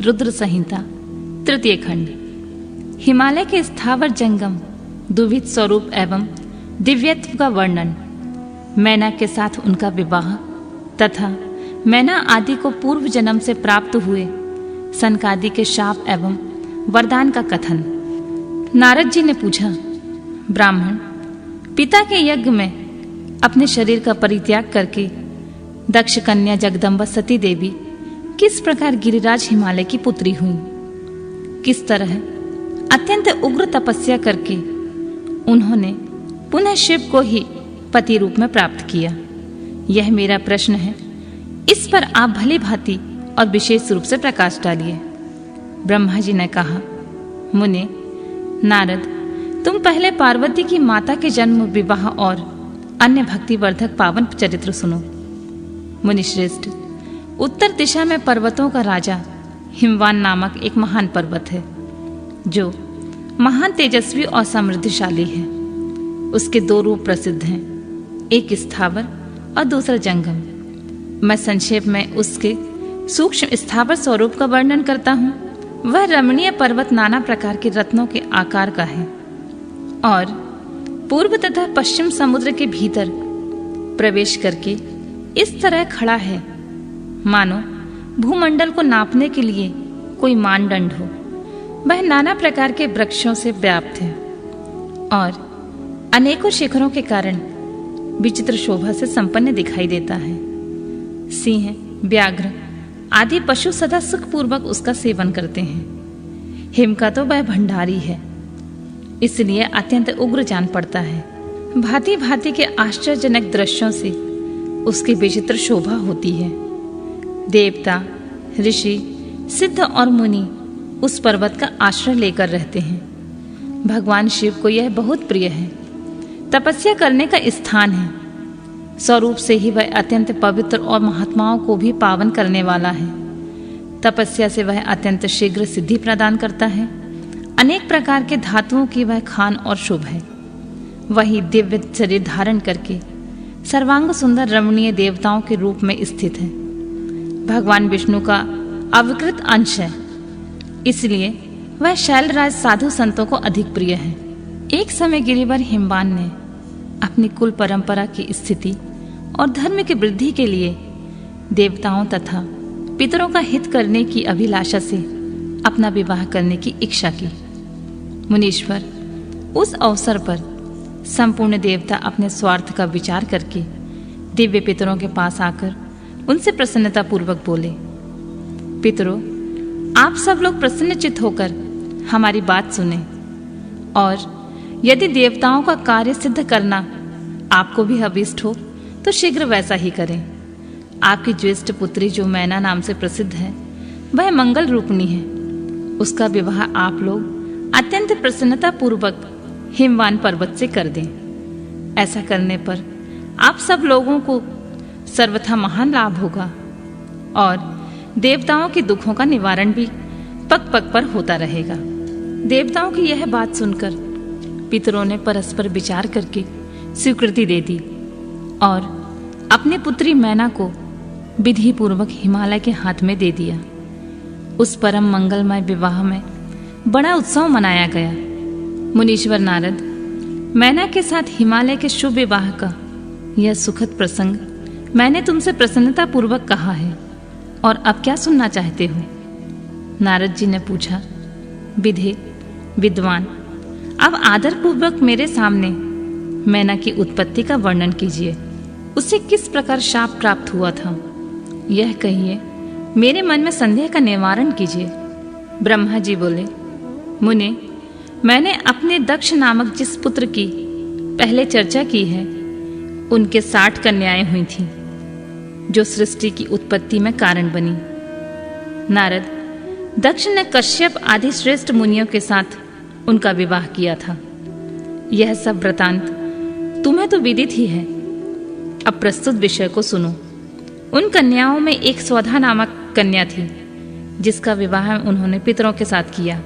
रुद्र संहिता तृतीय खंड। हिमालय के स्थावर जंगम दुविध स्वरूप एवं दिव्यत्व का वर्णन, मैना के साथ उनका विवाह तथा मैना आदि को पूर्व जन्म से प्राप्त हुए सनकादि के शाप एवं वरदान का कथन। नारद जी ने पूछा, ब्राह्मण, पिता के यज्ञ में अपने शरीर का परित्याग करके दक्ष कन्या जगदम्बा सती देवी किस प्रकार गिरिराज हिमालय की पुत्री हुई, किस तरह अत्यंत उग्र तपस्या करके उन्होंने पुनः शिव को ही पति रूप में प्राप्त किया, यह मेरा प्रश्न है। इस पर आप भली भांति और विशेष रूप से प्रकाश डालिए। ब्रह्मा जी ने कहा, मुने नारद, तुम पहले पार्वती की माता के जन्म, विवाह और अन्य भक्तिवर्धक पावन चरित्र सुनो। मुनिश्रेष्ठ, उत्तर दिशा में पर्वतों का राजा हिमवान नामक एक महान पर्वत है, जो महान तेजस्वी और समृद्धिशाली है। उसके दो रूप प्रसिद्ध हैं, एक स्थावर और दूसरा जंगम। मैं संक्षेप में उसके सूक्ष्म स्थावर स्वरूप का वर्णन करता हूँ। वह रमणीय पर्वत नाना प्रकार के रत्नों के आकार का है और पूर्व तथा पश्चिम समुद्र के भीतर प्रवेश करके इस तरह खड़ा है मानो भूमंडल को नापने के लिए कोई मानदंड हो। वह नाना प्रकार के वृक्षों से व्याप्त है और अनेकों शिखरों के कारण विचित्र शोभा से संपन्न दिखाई देता है। सिंह, व्याघ्र आदि पशु सदा सुखपूर्वक उसका सेवन करते हैं। हिम का तो वह भंडारी है, इसलिए अत्यंत उग्र जान पड़ता है। भांति भांति के आश्चर्यजनक दृश्यों से उसकी विचित्र शोभा होती है। देवता, ऋषि, सिद्ध और मुनि उस पर्वत का आश्रय लेकर रहते हैं। भगवान शिव को यह बहुत प्रिय है, तपस्या करने का स्थान है। स्वरूप से ही वह अत्यंत पवित्र और महात्माओं को भी पावन करने वाला है। तपस्या से वह अत्यंत शीघ्र सिद्धि प्रदान करता है। अनेक प्रकार के धातुओं की वह खान और शुभ है। वही दिव्य शरीर धारण करके सर्वांग सुंदर रमणीय देवताओं के रूप में स्थित है। भगवान विष्णु का अविकृत अंश है, इसलिए वह शैलराज साधु संतों को अधिक प्रिय है। एक समय गिरिवर हिमवान ने अपनी कुल परंपरा की स्थिति और धर्म की वृद्धि के लिए देवताओं तथा पितरों का हित करने की अभिलाषा से अपना विवाह करने की इच्छा की। मुनीश्वर, उस अवसर पर संपूर्ण देवता अपने स्वार्थ का विचार करके दिव्य पितरों के पास आकर उनसे प्रसन्नता पूर्वक बोले, पितरों, आप सब लोग प्रसन्नचित्त होकर हमारी बात सुने और यदि देवताओं का कार्य सिद्ध करना आपको भी अभीष्ट हो तो शीघ्र वैसा ही करें। आपकी ज्येष्ठ पुत्री जो मैना नाम से प्रसिद्ध है, वह मंगल रूपणी है। उसका विवाह आप लोग अत्यंत प्रसन्नता पूर्वक हिमवान पर्वत से कर दें। ऐसा करने पर आप सब लोगों को सर्वथा महान लाभ होगा और देवताओं के दुखों का निवारण भी पग पग पर होता रहेगा। देवताओं की यह बात सुनकर पितरों ने परस्पर विचार करके स्वीकृति दे दी और अपनी पुत्री मैना को विधि पूर्वक हिमालय के हाथ में दे दिया। उस परम मंगलमय विवाह में बड़ा उत्सव मनाया गया। मुनीश्वर नारद, मैना के साथ हिमालय के शुभ विवाह का यह सुखद प्रसंग मैंने तुमसे प्रसन्नता पूर्वक कहा है, और अब क्या सुनना चाहते हो? नारद जी ने पूछा, विधे, विद्वान, अब आदर पूर्वक मेरे सामने मैना की उत्पत्ति का वर्णन कीजिए। उसे किस प्रकार शाप प्राप्त हुआ था, यह कहिए। मेरे मन में संदेह का निवारण कीजिए। ब्रह्मा जी बोले, मुने, मैंने अपने दक्ष नामक जिस पुत्र की पहले चर्चा की है, उनके 60 कन्याएं हुई थीं, जो सृष्टि की उत्पत्ति में कारण बनी। नारद, दक्ष ने कश्यप आदि श्रेष्ठ मुनियों के साथ उनका विवाह किया था। यह सब वृतांत तुम्हें तो विदित ही है। अब प्रस्तुत विषय को सुनो। उन कन्याओं में एक स्वधा नामक कन्या थी, जिसका विवाह उन्होंने पितरों के साथ किया।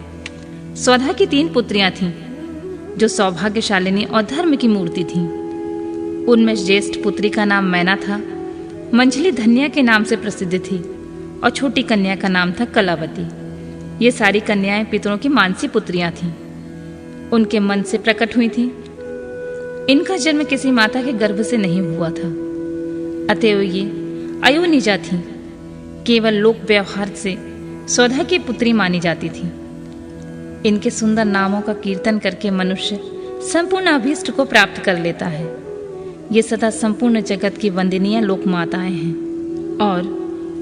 स्वधा की 3 पुत्रियां थीं, जो सौभाग्यशालिनी और धर्म की मूर्ति थीं। उनमें ज्येष्ठ पुत्री का नाम मैना था, मंझली धन्या के नाम से प्रसिद्ध थी और छोटी कन्या का नाम था कलावती। ये सारी कन्याएं पितरों की मानसी पुत्रियां थीं। उनके मन से प्रकट हुई थीं। इनका जन्म किसी माता के गर्भ से नहीं हुआ था, अतएव ये अयोनिजा थीं। केवल लोक व्यवहार से स्वधा की पुत्री मानी जाती थी। इनके सुंदर नामों का कीर्तन करके मनुष्य संपूर्ण अभीष्ट को प्राप्त कर लेता है। ये सदा संपूर्ण जगत की वंदनीय लोक माताएं हैं और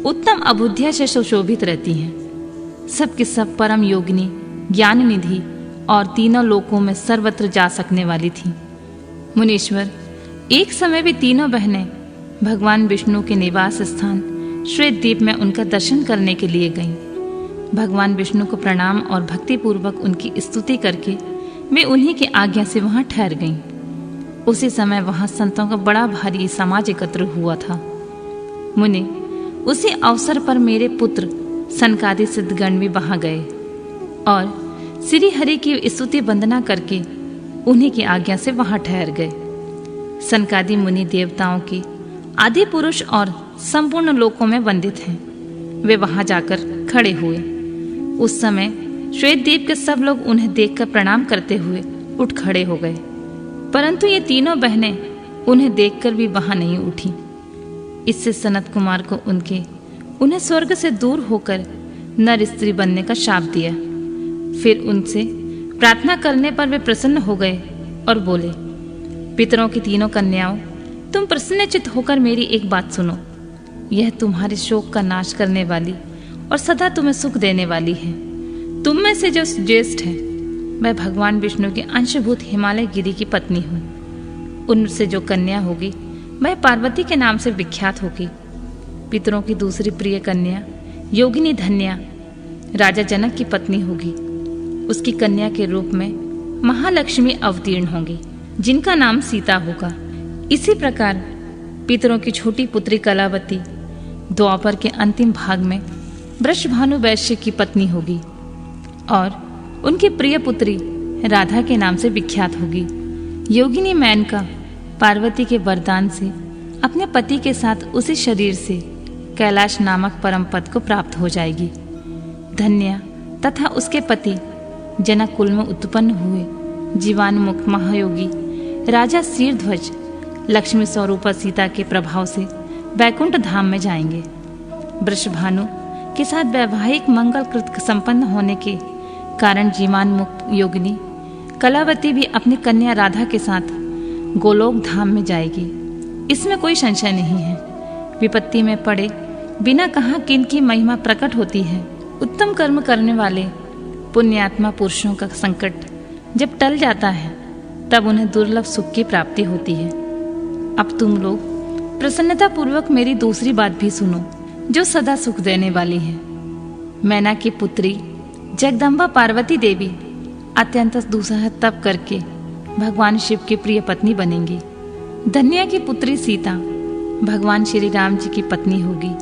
उत्तम अबुद्धिया से सुशोभित रहती हैं। सबकी सब परम योगिनी, ज्ञान निधि और तीनों लोकों में सर्वत्र जा सकने वाली थी। मुनीश्वर, एक समय भी तीनों बहनें भगवान विष्णु के निवास स्थान श्वेतद्वीप में उनका दर्शन करने के लिए गईं। भगवान विष्णु को प्रणाम और भक्ति पूर्वक उनकी स्तुति करके वे उन्हीं की आज्ञा से वहां ठहर गईं। उसी समय वहां संतों का बड़ा भारी समाज एकत्र हुआ था। मुनि, उसी अवसर पर मेरे पुत्र सनकादि सिद्धगण भी वहां गए और श्री हरि की स्तुति वंदना करके उन्हीं की आज्ञा से वहां ठहर गए। सनकादि मुनि देवताओं के आदि पुरुष और संपूर्ण लोकों में वंदित हैं। वे वहां जाकर खड़े हुए। उस समय श्वेतद्वीप के सब लोग उन्हें देखकर प्रणाम करते हुए उठ खड़े हो गए, परंतु ये तीनों बहनें उन्हें देखकर भी वहां नहीं उठी। इससे सनत कुमार को उन्हें स्वर्ग से दूर होकर नर स्त्री बनने का शाप दिया। फिर उनसे प्रार्थना करने पर वे प्रसन्न हो गए और बोले, पितरों की तीनों कन्याओं, तुम प्रसन्नचित्त होकर मेरी एक बात सुनो। यह तुम्हारे शोक का नाश करने वाली और सदा तुम्हें सुख देने वाली है। तुम में से जो ज्येष्ठ है, मैं भगवान विष्णु की अंशभूत हिमालय गिरी की पत्नी हूँ। उनसे जो कन्या होगी वह पार्वती के नाम से विख्यात होगी। पितरों की दूसरी प्रिय कन्या योगिनी धन्या राजा जनक की पत्नी होगी। उसकी कन्या के रूप में महालक्ष्मी अवतीर्ण होंगी, जिनका नाम सीता होगा। इसी प्रकार पितरों की छोटी पुत्री कलावती द्वापर के अंतिम भाग में वृषभानु वैश्य की पत्नी होगी और उनकी प्रिय पुत्री राधा के नाम से विख्यात होगी। योगिनी मेनका पार्वती के वरदान से अपने पति के साथ उसी शरीर से कैलाश नामक परम पद को प्राप्त हो जाएगी। धन्या तथा उसके पति जनक कुल में उत्पन्न हुए जीवान्मुख महायोगी राजा शीरध्वज लक्ष्मी स्वरूपा सीता के प्रभाव से वैकुंठ धाम में जाएंगे। वृषभानु के साथ वैवाहिक मंगल कृत संपन्न होने के कारण जीवान्मुख योगिनी कलावती भी अपनी कन्या राधा के साथ गोलोक धाम में जाएगी। इसमें कोई संशय नहीं है। विपत्ति में पड़े बिना कहा किनकी महिमा प्रकट होती है। उत्तम कर्म करने वाले पुण्यात्मा पुरुषों का संकट जब टल जाता है तब उन्हें दुर्लभ सुख की प्राप्ति होती है। अब तुम लोग प्रसन्नता पूर्वक मेरी दूसरी बात भी सुनो, जो सदा सुख देने वाली है। मैना की पुत्री जगदम्बा पार्वती देवी अत्यंत दुस्सह तप करके भगवान शिव की प्रिय पत्नी बनेंगी। धन्या की पुत्री सीता भगवान श्री राम जी की पत्नी होगी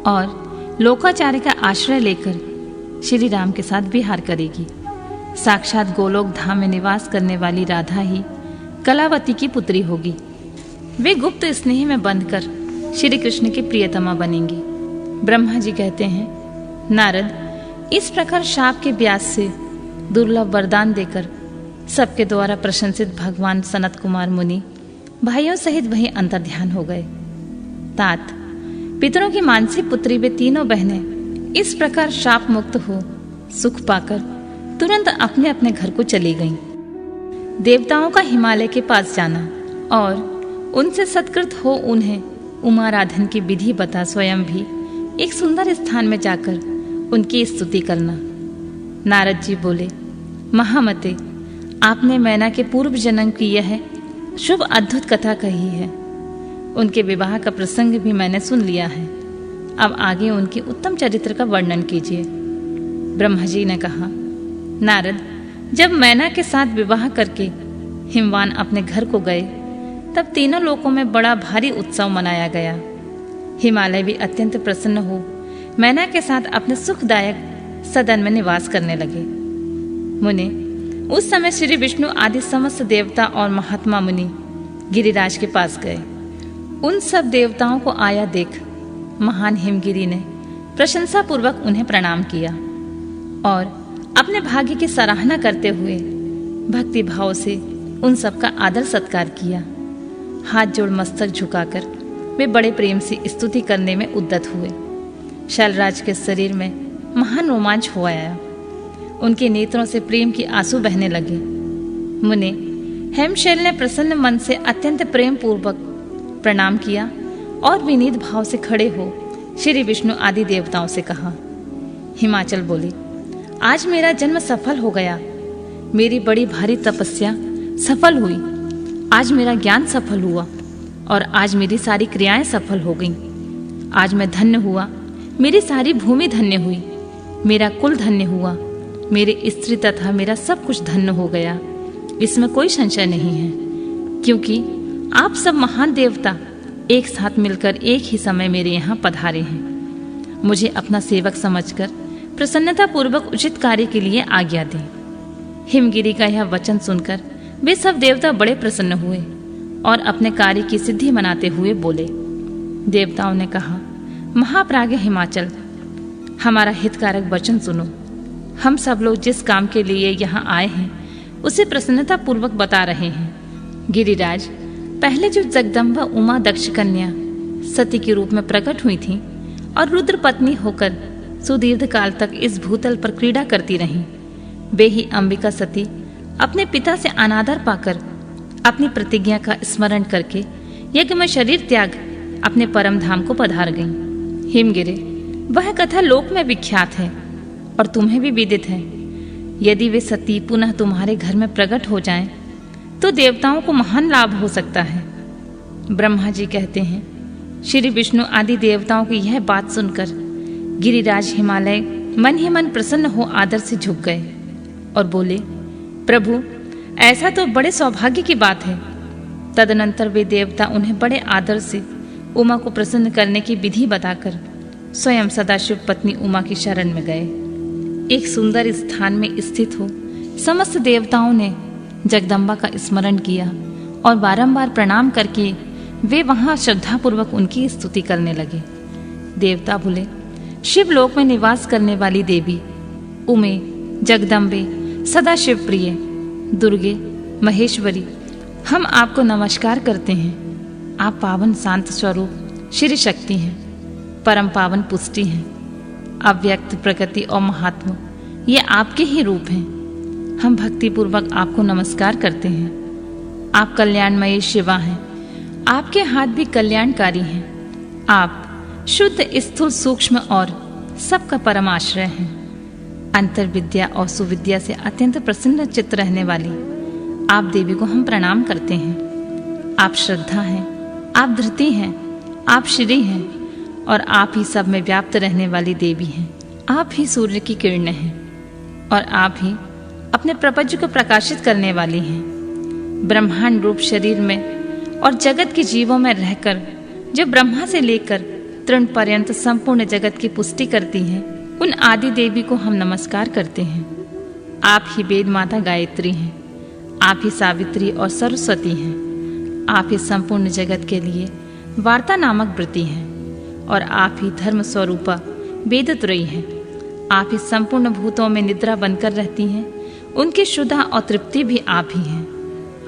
और लोकाचार्य का आश्रय लेकर श्री राम के साथ विहार करेगी। साक्षात गोलोक धाम में निवास करने वाली राधा ही कलावती की पुत्री होगी। वे गुप्त स्नेह में बंधकर श्री कृष्ण की प्रियतमा बनेंगी। ब्रह्मा जी कहते हैं, नारद, इस प्रकार शाप के ब्याज से दुर्लभ वरदान देकर सबके द्वारा प्रशंसित भगवान सनत कुमार मुनि भाइयों सहित वहीं अंतर्ध्यान हो गए। तात, पितरों की मानसी पुत्री वे तीनों बहनें इस प्रकार शाप मुक्त हो सुख पाकर तुरंत अपने अपने घर को चली गईं। देवताओं का हिमालय के पास जाना और उनसे सत्कृत हो उन्हें उमाराधन की विधि बता स्वयं भी एक सुंदर स्थान में जाकर उनकी स्तुति करना। नारद जी बोले, महामते, आपने मैना के पूर्व जन्म की यह शुभ अद्भुत कथा कही है। उनके विवाह का प्रसंग भी मैंने सुन लिया है। अब आगे उनके उत्तम चरित्र का वर्णन कीजिए। ब्रह्मा जी ने कहा, नारद, जब मैना के साथ विवाह करके हिमवान अपने घर को गए तब तीनों लोकों में बड़ा भारी उत्सव मनाया गया। हिमालय भी अत्यंत प्रसन्न हो मैना के साथ अपने सुखदायक सदन में निवास करने लगे। मुनि, उस समय श्री विष्णु आदि समस्त देवता और महात्मा मुनि गिरिराज के पास गए। उन सब देवताओं को आया देख महान हिमगिरी ने प्रशंसा पूर्वक उन्हें प्रणाम किया। और अपने भाग्य की सराहना करते हुए भक्ति भाव से उन सबका आदर सत्कार किया। हाथ जोड़ मस्तक झुकाकर वे बड़े प्रेम से स्तुति करने में उद्यत हुए। शैलराज के शरीर में महान रोमांच हो आया। उनके नेत्रों से प्रेम की आंसू बहने लगे। मुने हेमशैल ने प्रसन्न मन से अत्यंत प्रेम पूर्वक प्रणाम किया और विनीत भाव से खड़े हो श्री विष्णु आदि देवताओं से कहा। हिमाचल बोली, आज मेरा जन्म सफल हो गया। मेरी बड़ी भारी तपस्या सफल हुई। आज मेरा ज्ञान सफल हुआ और आज मेरी सारी क्रियाएं सफल हो गईं। आज मैं धन्य हुआ, मेरी सारी भूमि धन्य हुई, मेरा कुल धन्य हुआ, मेरी स्त्री तथा मेरा सब कुछ धन्य हो गया। इसमें कोई संशय नहीं है, क्योंकि आप सब महान देवता एक साथ मिलकर एक ही समय मेरे यहाँ पधारे हैं। मुझे अपना सेवक समझकर प्रसन्नता पूर्वक उचित कार्य के लिए आज्ञा दें। हिमगिरी का यह वचन सुनकर वे सब देवता बड़े प्रसन्न हुए और अपने कार्य की सिद्धि मनाते हुए बोले। देवताओं ने कहा, महाप्राज्ञ हिमाचल, हमारा हितकारक वचन सुनो। हम सब लोग जिस काम के लिए यहाँ आए हैं उसे प्रसन्नता पूर्वक बता रहे हैं। गिरिराज, पहले जो जगदम्बा उमा दक्ष कन्या सती के रूप में प्रकट हुई थी और रुद्र पत्नी होकर सुदीर्घ काल तक इस भूतल पर क्रीड़ा करती रहीं, वे ही अंबिका सती अपने पिता से अनादर पाकर अपनी प्रतिज्ञा का स्मरण करके यज्ञ में शरीर त्याग अपने परम धाम को पधार गईं। हिमगिरे, वह कथा लोक में विख्यात है और तुम्हें भी विदित है। यदि वे सती पुनः तुम्हारे घर में प्रकट हो जाएं, तो देवताओं को महान लाभ हो सकता है। ब्रह्मा जी कहते हैं, श्री विष्णु आदि देवताओं की यह बात सुनकर गिरिराज हिमालय मन ही मन प्रसन्न हो आदर से झुक गए और बोले, प्रभु, ऐसा तो बड़े सौभाग्य की बात है। तदनंतर वे देवता उन्हें बड़े आदर से उमा को प्रसन्न करने की विधि बताकर स्वयं सदाशिव पत्नी उमा की शरण में गए। एक सुंदर स्थान में स्थित हो समस्त देवताओं ने जगदम्बा का स्मरण किया और बारंबार प्रणाम करके वे वहां श्रद्धापूर्वक उनकी स्तुति करने लगे। देवता बोले, शिवलोक में निवास करने वाली देवी उमे, जगदम्बे, सदा शिव प्रिय, दुर्गे, महेश्वरी, हम आपको नमस्कार करते हैं। आप पावन शांत स्वरूप श्री शक्ति हैं, परम पावन पुष्टि हैं, अव्यक्त प्रकृति और महात्मा, ये आपके ही रूप हैं। हम भक्ति पूर्वक आपको नमस्कार करते हैं। आप कल्याणमयी शिवा हैं, आपके हाथ भी कल्याणकारी हैं। आप शुद्ध, स्थूल, सूक्ष्म और सबका परम आश्रय हैं। अंतर विद्या और सुविद्या से अत्यंत प्रसन्न चित्त रहने वाली आप देवी को हम प्रणाम करते हैं। आप श्रद्धा हैं, आप धृति हैं, आप श्री हैं और आप ही सब में व्याप्त रहने वाली देवी हैं। आप ही सूर्य की किरणें हैं और आप ही अपने प्रपंच को प्रकाशित करने वाली हैं। ब्रह्मांड रूप शरीर में और जगत के जीवों में रहकर जो ब्रह्मा से लेकर तृण पर्यंत संपूर्ण जगत की पुष्टि करती हैं, उन आदि देवी को हम नमस्कार करते हैं। आप ही वेद माता गायत्री हैं, आप ही सावित्री और सरस्वती हैं। आप ही संपूर्ण जगत के लिए वार्ता नामक व्रती हैं और आप ही धर्म स्वरूपा वेदत्रयी हैं। आप ही संपूर्ण भूतों में निद्रा बनकर रहती हैं, उनकी शुद्धा और तृप्ति भी आप ही हैं।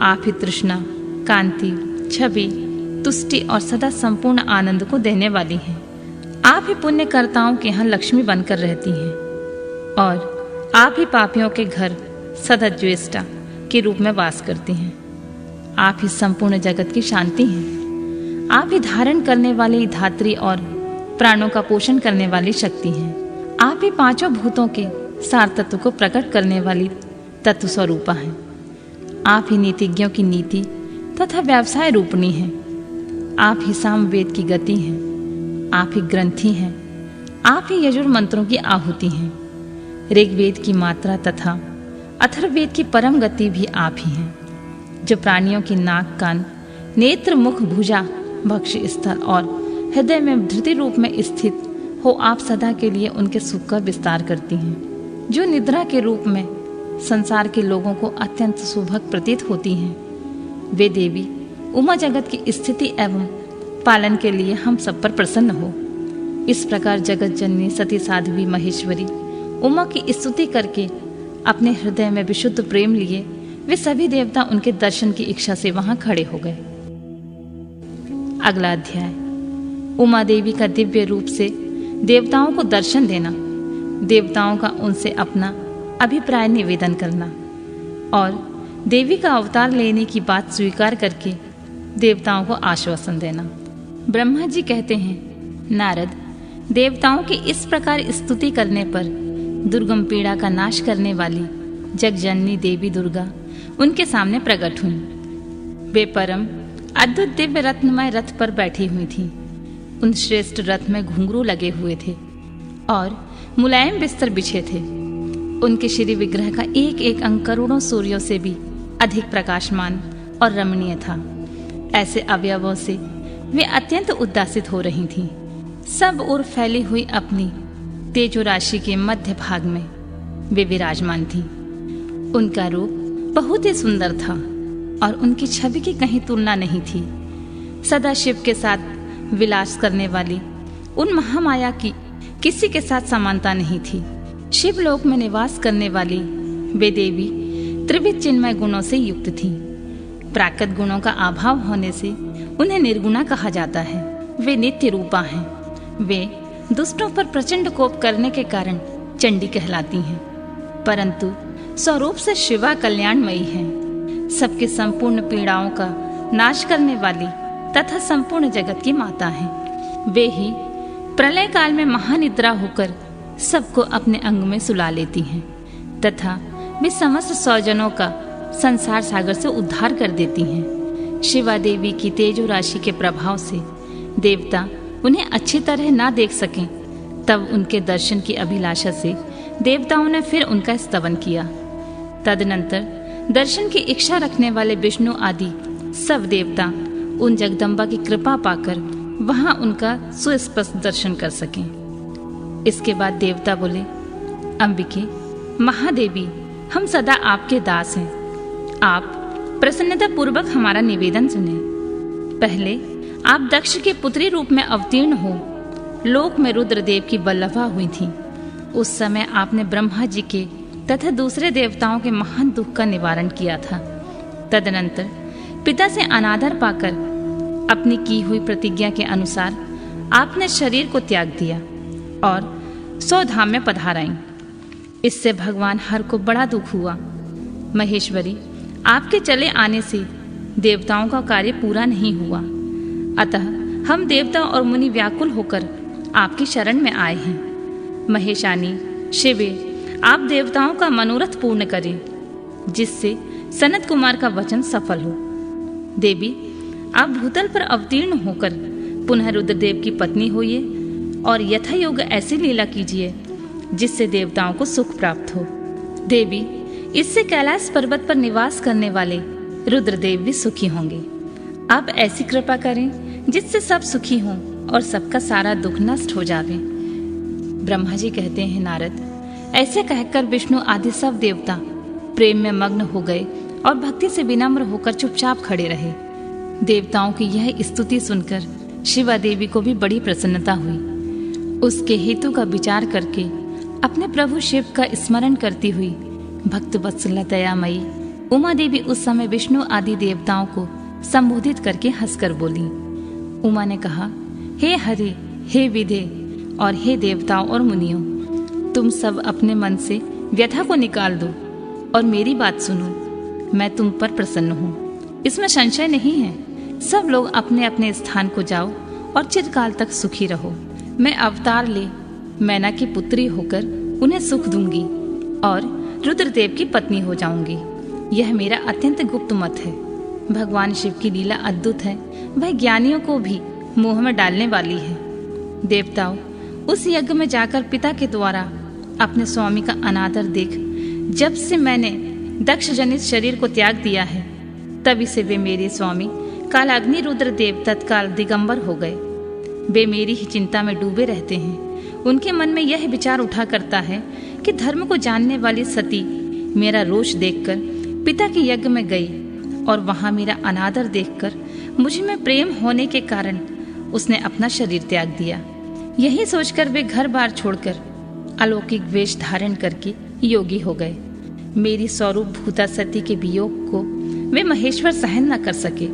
आप ही तृष्णा, कांति, छवि, तुष्टि और सदा संपूर्ण आनंद को देने वाली हैं। आप ही पुण्यकर्ताओं के यहाँ लक्ष्मी बनकर रहती हैं और आप ही पापियों के घर सदा ज्येष्ठा के रूप में वास करती हैं। आप ही संपूर्ण जगत की शांति हैं। आप ही धारण करने वाली धात्री और प्राणों का पोषण करने वाली शक्ति हैं। आप ही पांचों भूतों के सार तत्व को प्रकट करने वाली तत्व स्वरूपा हैं। आप ही नीतिज्ञों की नीति तथा व्यवसाय रूपणी हैं। आप ही सामवेद की गति हैं। आप ही ग्रंथि हैं। आप ही यजुर मंत्रों की आहुति हैं। ऋग्वेद की मात्रा तथा अथर्ववेद की परम गति भी आप ही हैं। जो प्राणियों की नाक, कान, नेत्र, मुख, भुजा, भक्ष स्थल और हृदय में धृति रूप में स्थित हो, आप सदा के लिए उनके सुख का विस्तार करती हैं। जो निद्रा के रूप में संसार के लोगों को अत्यंत सुभग प्रतीत होती हैं, वे देवी उमा जगत की स्थिति एवं पालन के लिए हम सब पर प्रसन्न हो। इस प्रकार जगत जननी सती साध्वी महेश्वरी उमा की स्तुति करके अपने हृदय में विशुद्ध प्रेम लिए वे सभी देवता उनके दर्शन की इच्छा से वहां खड़े हो गए। अगला अध्याय, उमा देवी का दिव्य रूप से देवताओं को दर्शन देना, देवताओं का उनसे अपना अभिप्राय निवेदन करना और देवी का अवतार लेने की बात स्वीकार करके देवताओं को आश्वासन देना। ब्रह्मा जी कहते हैं, नारद, देवताओं की इस प्रकार स्तुति करने पर दुर्गम पीड़ा का नाश करने वाली जगजननी देवी दुर्गा उनके सामने प्रकट हुई। वे परम अद्भुत दिव्य रत्नमय रथ पर बैठी हुई थी। उन श्रेष्ठ रथ में घुंघरू लगे हुए थे और मुलायम बिस्तर बिछे थे। उनके श्री विग्रह का एक एक अंग करोड़ों सूर्यों से भी अधिक प्रकाशमान और रमणीय था। ऐसे अवयवों से वे अत्यंत उद्दासित हो रही थीं। सब ओर फैली हुई अपनी तेजो राशि के मध्य भाग में वे विराजमान थीं। उनका रूप बहुत ही सुंदर था और उनकी छवि की कहीं तुलना नहीं थी। सदा शिव के साथ विलास करने वाली उन महामाया की किसी के साथ समानता नहीं थी। शिवलोक में निवास करने वाली वे देवी त्रिविध चिन्मय गुणों से युक्त थी। प्राकृत गुणों का अभाव होने से उन्हें निर्गुणा कहा जाता है। वे नित्य रूपा हैं। वे दुष्टों पर प्रचंड कोप करने के कारण चंडी कहलाती हैं, परंतु स्वरूप से शिवा कल्याणमयी हैं। सबके संपूर्ण पीड़ाओं का नाश करने वाली तथा संपूर्ण जगत की माता हैं। वे ही प्रलय काल में महानिद्रा होकर सबको अपने अंग में सुला लेती हैं तथा वे समस्त स्वजनों का संसार सागर से उद्धार कर देती हैं। शिवा देवी की तेजो राशि के प्रभाव से देवता उन्हें अच्छी तरह ना देख सकें, तब उनके दर्शन की अभिलाषा से देवताओं ने फिर उनका स्तवन किया। तदनंतर दर्शन की इच्छा रखने वाले विष्णु आदि सब देवता उन जगदम्बा की कृपा पाकर वहां उनका सुस्पष्ट दर्शन कर सकें। इसके बाद देवता बोले, अंबिके, महादेवी, हम सदा आपके दास हैं। आप प्रसन्नता पूर्वक हमारा निवेदन सुने। पहले आप दक्ष के पुत्री रूप में अवतीर्ण हो लोक में रुद्रदेव की बल्लभा हुई थी। उस समय आपने ब्रह्मा जी के तथा दूसरे देवताओं के महान दुख का निवारण किया था। तदनंतर पिता से अनादर पाकर अपनी की हुई प्रतिज्ञा के अनुसार आपने शरीर को त्याग दिया और 100 धाम में पधाराई। इससे भगवान हर को बड़ा दुख हुआ। महेश्वरी, आपके चले आने से देवताओं का कार्य पूरा नहीं हुआ, अतः हम देवता और मुनि व्याकुल होकर आपकी शरण में आए हैं। महेशानी, शिवे, आप देवताओं का मनोरथ पूर्ण करें, जिससे सनत कुमार का वचन सफल हो। देवी, आप भूतल पर अवतीर्ण होकर पुनः रुद्रदेव की पत्नी होइए और यथा योग्य ऐसी लीला कीजिए जिससे देवताओं को सुख प्राप्त हो। देवी, इससे कैलाश पर्वत पर निवास करने वाले रुद्रदेव भी सुखी होंगे। आप ऐसी कृपा करें जिससे सब सुखी हों और सबका सारा दुख नष्ट हो जावे। ब्रह्मा जी कहते हैं, नारद, ऐसे कहकर विष्णु आदि सब देवता प्रेम में मग्न हो गए और भक्ति से विनम्र होकर चुपचाप खड़े रहे। देवताओं की यह स्तुति सुनकर शिवा देवी को भी बड़ी प्रसन्नता हुई। उसके हेतु का विचार करके अपने प्रभु शिव का स्मरण करती हुई भक्त वत्सला दयामयी उमा देवी उस समय विष्णु आदि देवताओं को संबोधित करके हंसकर बोली। उमा ने कहा, हे हरे, हे विधे और हे देवताओं और मुनियों, तुम सब अपने मन से व्यथा को निकाल दो और मेरी बात सुनो। मैं तुम पर प्रसन्न हूँ, इसमें संशय नहीं है। सब लोग अपने अपने स्थान को जाओ और चिरकाल तक सुखी रहो। मैं अवतार ले मैना की पुत्री होकर उन्हें सुख दूंगी और रुद्रदेव की पत्नी हो जाऊंगी। यह मेरा अत्यंत गुप्त मत है। भगवान शिव की लीला अद्भुत है, वह ज्ञानियों को भी मोह में डालने वाली है। देवताओं, उस यज्ञ में जाकर पिता के द्वारा अपने स्वामी का अनादर देख जब से मैंने दक्ष जनित शरीर को त्याग दिया है, तभी से वे मेरे स्वामी कालाग्नि रुद्रदेव तत्काल दिगंबर हो गए। वे मेरी ही चिंता में डूबे रहते हैं। उनके मन में यह विचार उठा करता है कि धर्म को जानने वाली सती मेरा रोष देखकर पिता के यज्ञ में गई और वहां मेरा अनादर देखकर मुझ में प्रेम होने के कारण उसने अपना शरीर त्याग दिया। यही सोचकर वे घर बार छोड़कर अलौकिक वेश धारण करके योगी हो गए। मेरी स्वरूप भूता सती के वियोग को वे महेश्वर सहन न कर सके।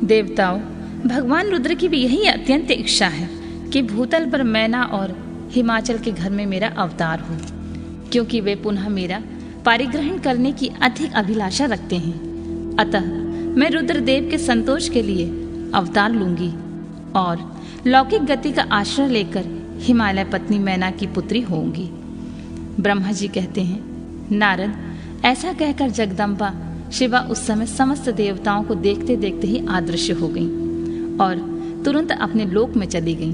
देवताओं, भगवान रुद्र की भी यही अत्यंत इच्छा है कि भूतल पर मैना और हिमाचल के घर में मेरा अवतार हो, क्योंकि वे पुनः मेरा पारिग्रहण करने की अधिक अभिलाषा रखते हैं। अतः मैं रुद्रदेव के संतोष के लिए अवतार लूंगी और लौकिक गति का आश्रय लेकर हिमालय पत्नी मैना की पुत्री होंगी। ब्रह्मा जी कहते हैं, नारद, ऐसा कहकर जगदम्बा शिवा उस समय समस्त देवताओं को देखते देखते ही अदृश्य हो गईं और तुरंत अपने लोक में चली गईं।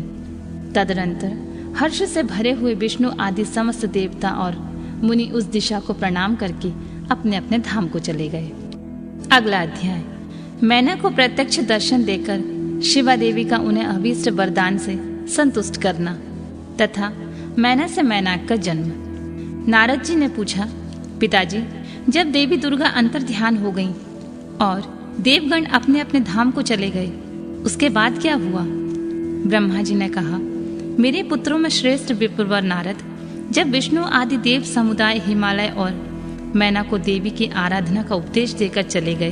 तदनंतर हर्ष से भरे हुए विष्णु आदि समस्त देवता और मुनि उस दिशा को प्रणाम करके अपने अपने धाम को चले गए। अगला अध्याय। मैना को प्रत्यक्ष दर्शन देकर शिवा देवी का उन्हें अभीष्ट वरदान से संतुष्ट करना तथा मैना से मैनाक का जन्म। नारद जी ने पूछा, पिताजी, जब देवी दुर्गा अंतर ध्यान हो गईं और देवगण अपने अपने धाम को चले गए, उसके बाद क्या हुआ? ब्रह्मा जी ने कहा, मेरे पुत्रों में श्रेष्ठ विप्रवर नारद, जब विष्णु आदि देव समुदाय हिमालय और मैना को देवी की आराधना का उपदेश देकर चले गए,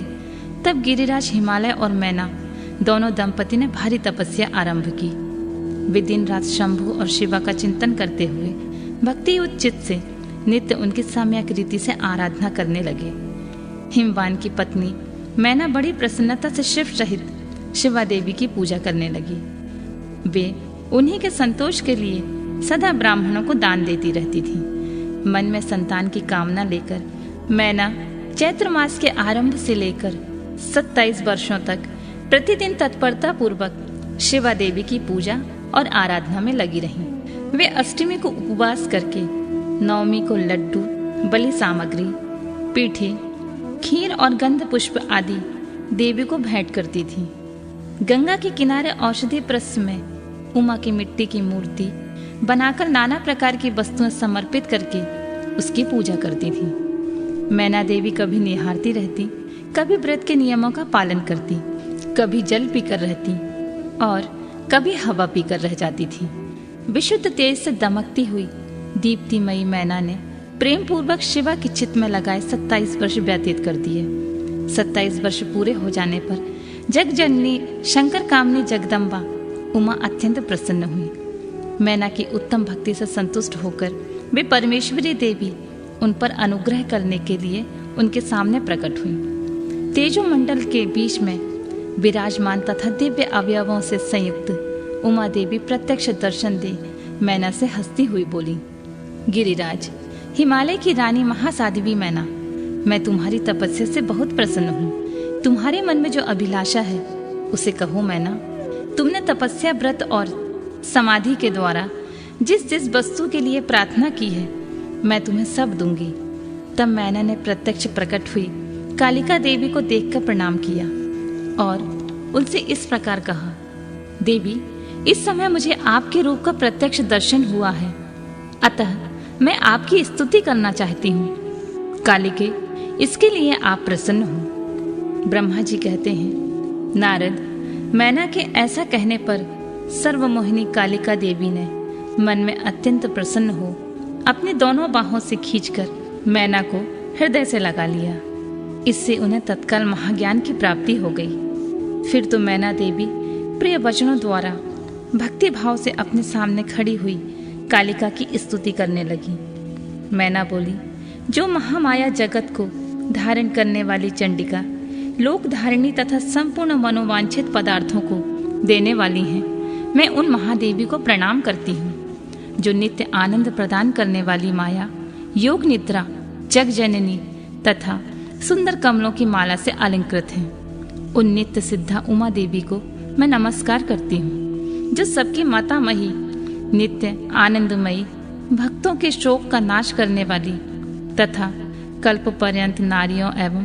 तब गिरिराज हिमालय और मैना दोनों दंपति ने भारी तपस्या आरंभ की। वे दिन रात शंभु और शिवा का चिंतन करते हुए भक्ति उच्चित से नित्य उनकी सम्यक रीति से आराधना करने लगे। हिमवान की पत्नी मैना बड़ी प्रसन्नता से शिव सहित शिवा देवी की पूजा करने लगी। वे उन्हीं के संतोष के लिए सदा ब्राह्मणों को दान देती रहती थी। मन में संतान की कामना लेकर मैना चैत्र मास के आरंभ से लेकर 27 वर्षों तक प्रतिदिन तत्परता पूर्वक शिवा देवी की पूजा और आराधना में लगी रहीं। वे अष्टमी को उपवास करके नवमी को लड्डू, बलि सामग्री, पीठी, खीर और गंध पुष्प आदि देवी को भेंट करती थी। गंगा के किनारे औषधि प्रस्थ में उमा की मिट्टी की मूर्ति बनाकर नाना प्रकार की वस्तुएं समर्पित करके उसकी पूजा करती थी। मैना देवी कभी निहारती रहती, कभी व्रत के नियमों का पालन करती, कभी जल पीकर रहती और कभी हवा पीकर रह जाती थी। विशुद्ध तेज से दमकती हुई दीप्तिमयी मैना ने प्रेम पूर्वक शिवा की चित में लगाए 27 वर्ष व्यतीत कर दिए। 27 वर्ष पूरे हो जाने पर जग जननी शंकर कामनी जगदम्बा उमा अत्यंत प्रसन्न हुई। मैना की उत्तम भक्ति से संतुष्ट होकर वे परमेश्वरी देवी उन पर अनुग्रह करने के लिए उनके सामने प्रकट हुई। तेजो मंडल के बीच में विराजमान तथा दिव्य अवयवों से संयुक्त उमा देवी प्रत्यक्ष दर्शन दे मैना से हंसती हुई बोली, गिरिराज, हिमालय की रानी महासाध्वी मैना, मैं तुम्हारी तपस्या से बहुत प्रसन्न हूँ। तुम्हारे मन में जो अभिलाषा है उसे कहो मैना। तुमने तपस्या, व्रत और समाधि के द्वारा जिस जिस वस्तु के लिए प्रार्थना की है मैं तुम्हें सब दूंगी। तब मैना ने प्रत्यक्ष प्रकट हुई कालिका देवी को देखकर प्रणाम किया और उनसे इस प्रकार कहा, देवी, इस समय मुझे आपके रूप का प्रत्यक्ष दर्शन हुआ है, अतः मैं आपकी स्तुति करना चाहती हूँ। कालिके, इसके लिए आप प्रसन्न हो। ब्रह्मा जी कहते हैं, नारद, मैना के ऐसा कहने पर सर्वमोहिनी कालिका देवी ने मन में अत्यंत प्रसन्न हो अपनी दोनों बाहों से खींचकर मैना को हृदय से लगा लिया। इससे उन्हें तत्काल महाज्ञान की प्राप्ति हो गई। फिर तो मैना देवी प्रिय वचनों द्वारा भक्ति भाव से अपने सामने खड़ी हुई कालिका की स्तुति करने लगी। मैना बोली, जो महामाया जगत को धारण करने वाली चंडिका लोक धारिणी तथा संपूर्ण मनोवांछित पदार्थों को देने वाली हैं, मैं उन महादेवी को प्रणाम करती हूँ। जो नित्य आनंद प्रदान करने वाली माया, योग निद्रा, जग जननी तथा सुंदर कमलों की माला से अलंकृत हैं, उन नित्य सिद्धा उमा देवी को मैं नमस्कार करती हूँ। जो सबकी माता मही, नित्य आनंदमयी, भक्तों के शोक का नाश करने वाली तथा कल्प पर्यंत नारियों एवं